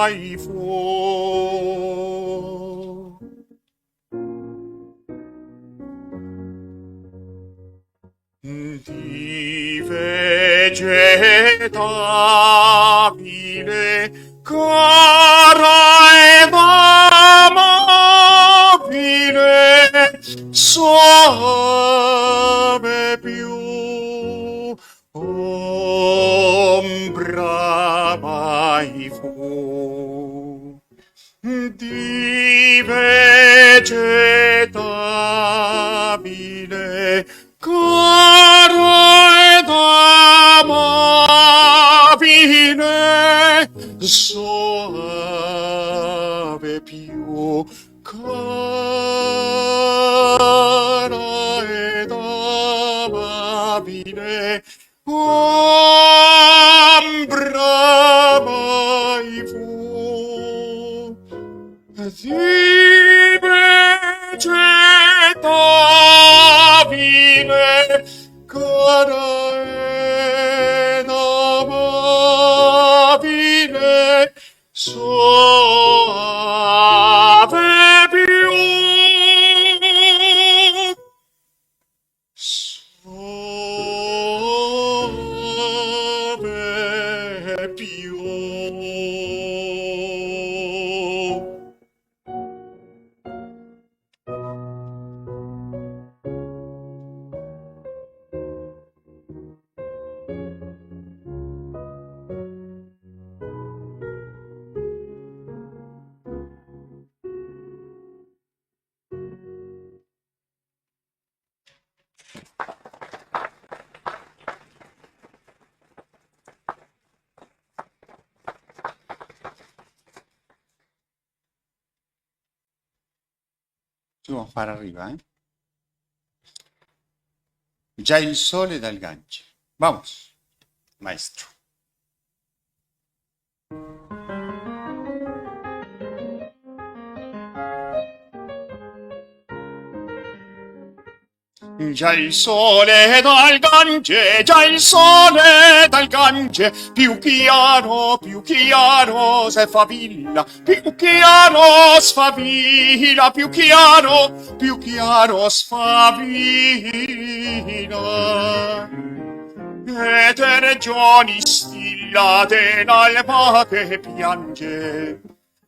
mai fu. Di vegetabile cara ed amabile soave più ombra mai fu. Di vegetabile cara ed amabile soave più cara ed amabile ombra mai fu. Di vegetabile cara ed amabile soave più soave più. Ci vamos para arriba, ¿eh? Già il sole dal Gange. Vamos, maestro. Già il sole dal Gange, già il sole dal Gange, più chiaro se favilla, più chiaro sfavilla, più chiaro sfavilla. E te regioni stilla dell'alba che piange,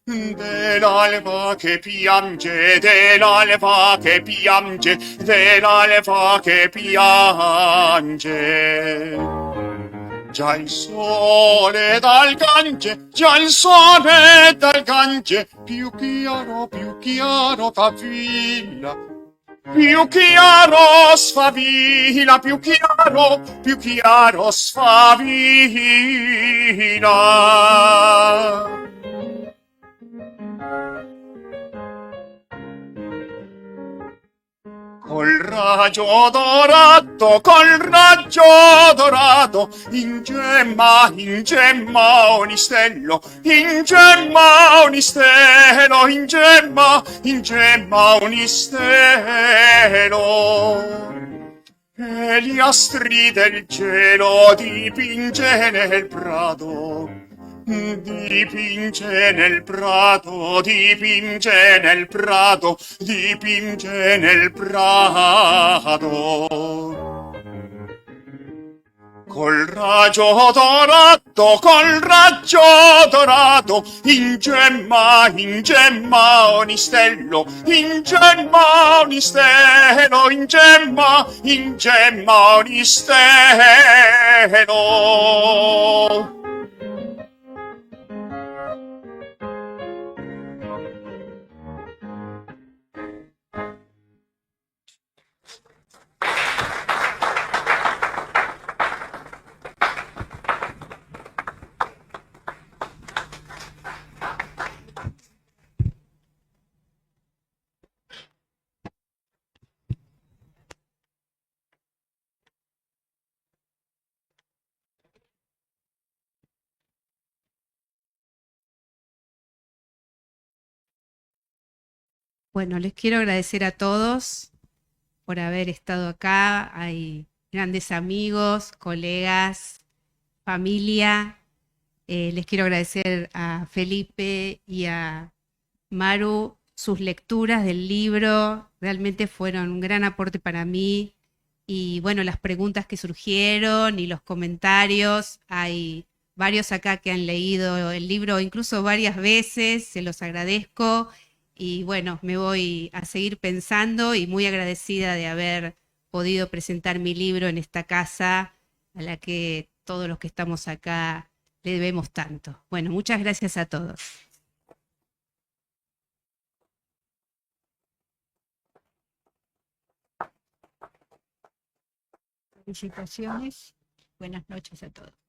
dell'alba che piange, dell'alba che piange, dell'alba che piange. Già il sole dal Gange, già il sole dal Gange, più chiaro favilla, più chiaro sfavilla, più chiaro sfavilla. Col raggio dorato, ingemma ogni stelo, ingemma ogni stelo. E gli astri del cielo dipinge nel prato, dipinge nel prato, dipinge nel prato, dipinge nel prato. Col raggio dorato, ingemma ogni stelo, ingemma ogni stelo, ingemma ogni stelo. Bueno, les quiero agradecer a todos por haber estado acá. Hay grandes amigos, colegas, familia Les quiero agradecer a Felipe y a Maru sus lecturas del libro, realmente fueron un gran aporte para mí. Y bueno, las preguntas que surgieron y los comentarios, hay varios acá que han leído el libro incluso varias veces, se los agradezco. Y bueno, me voy a seguir pensando y muy agradecida de haber podido presentar mi libro en esta casa a la que todos los que estamos acá le debemos tanto. Bueno, muchas gracias a todos. Felicitaciones. Buenas noches a todos.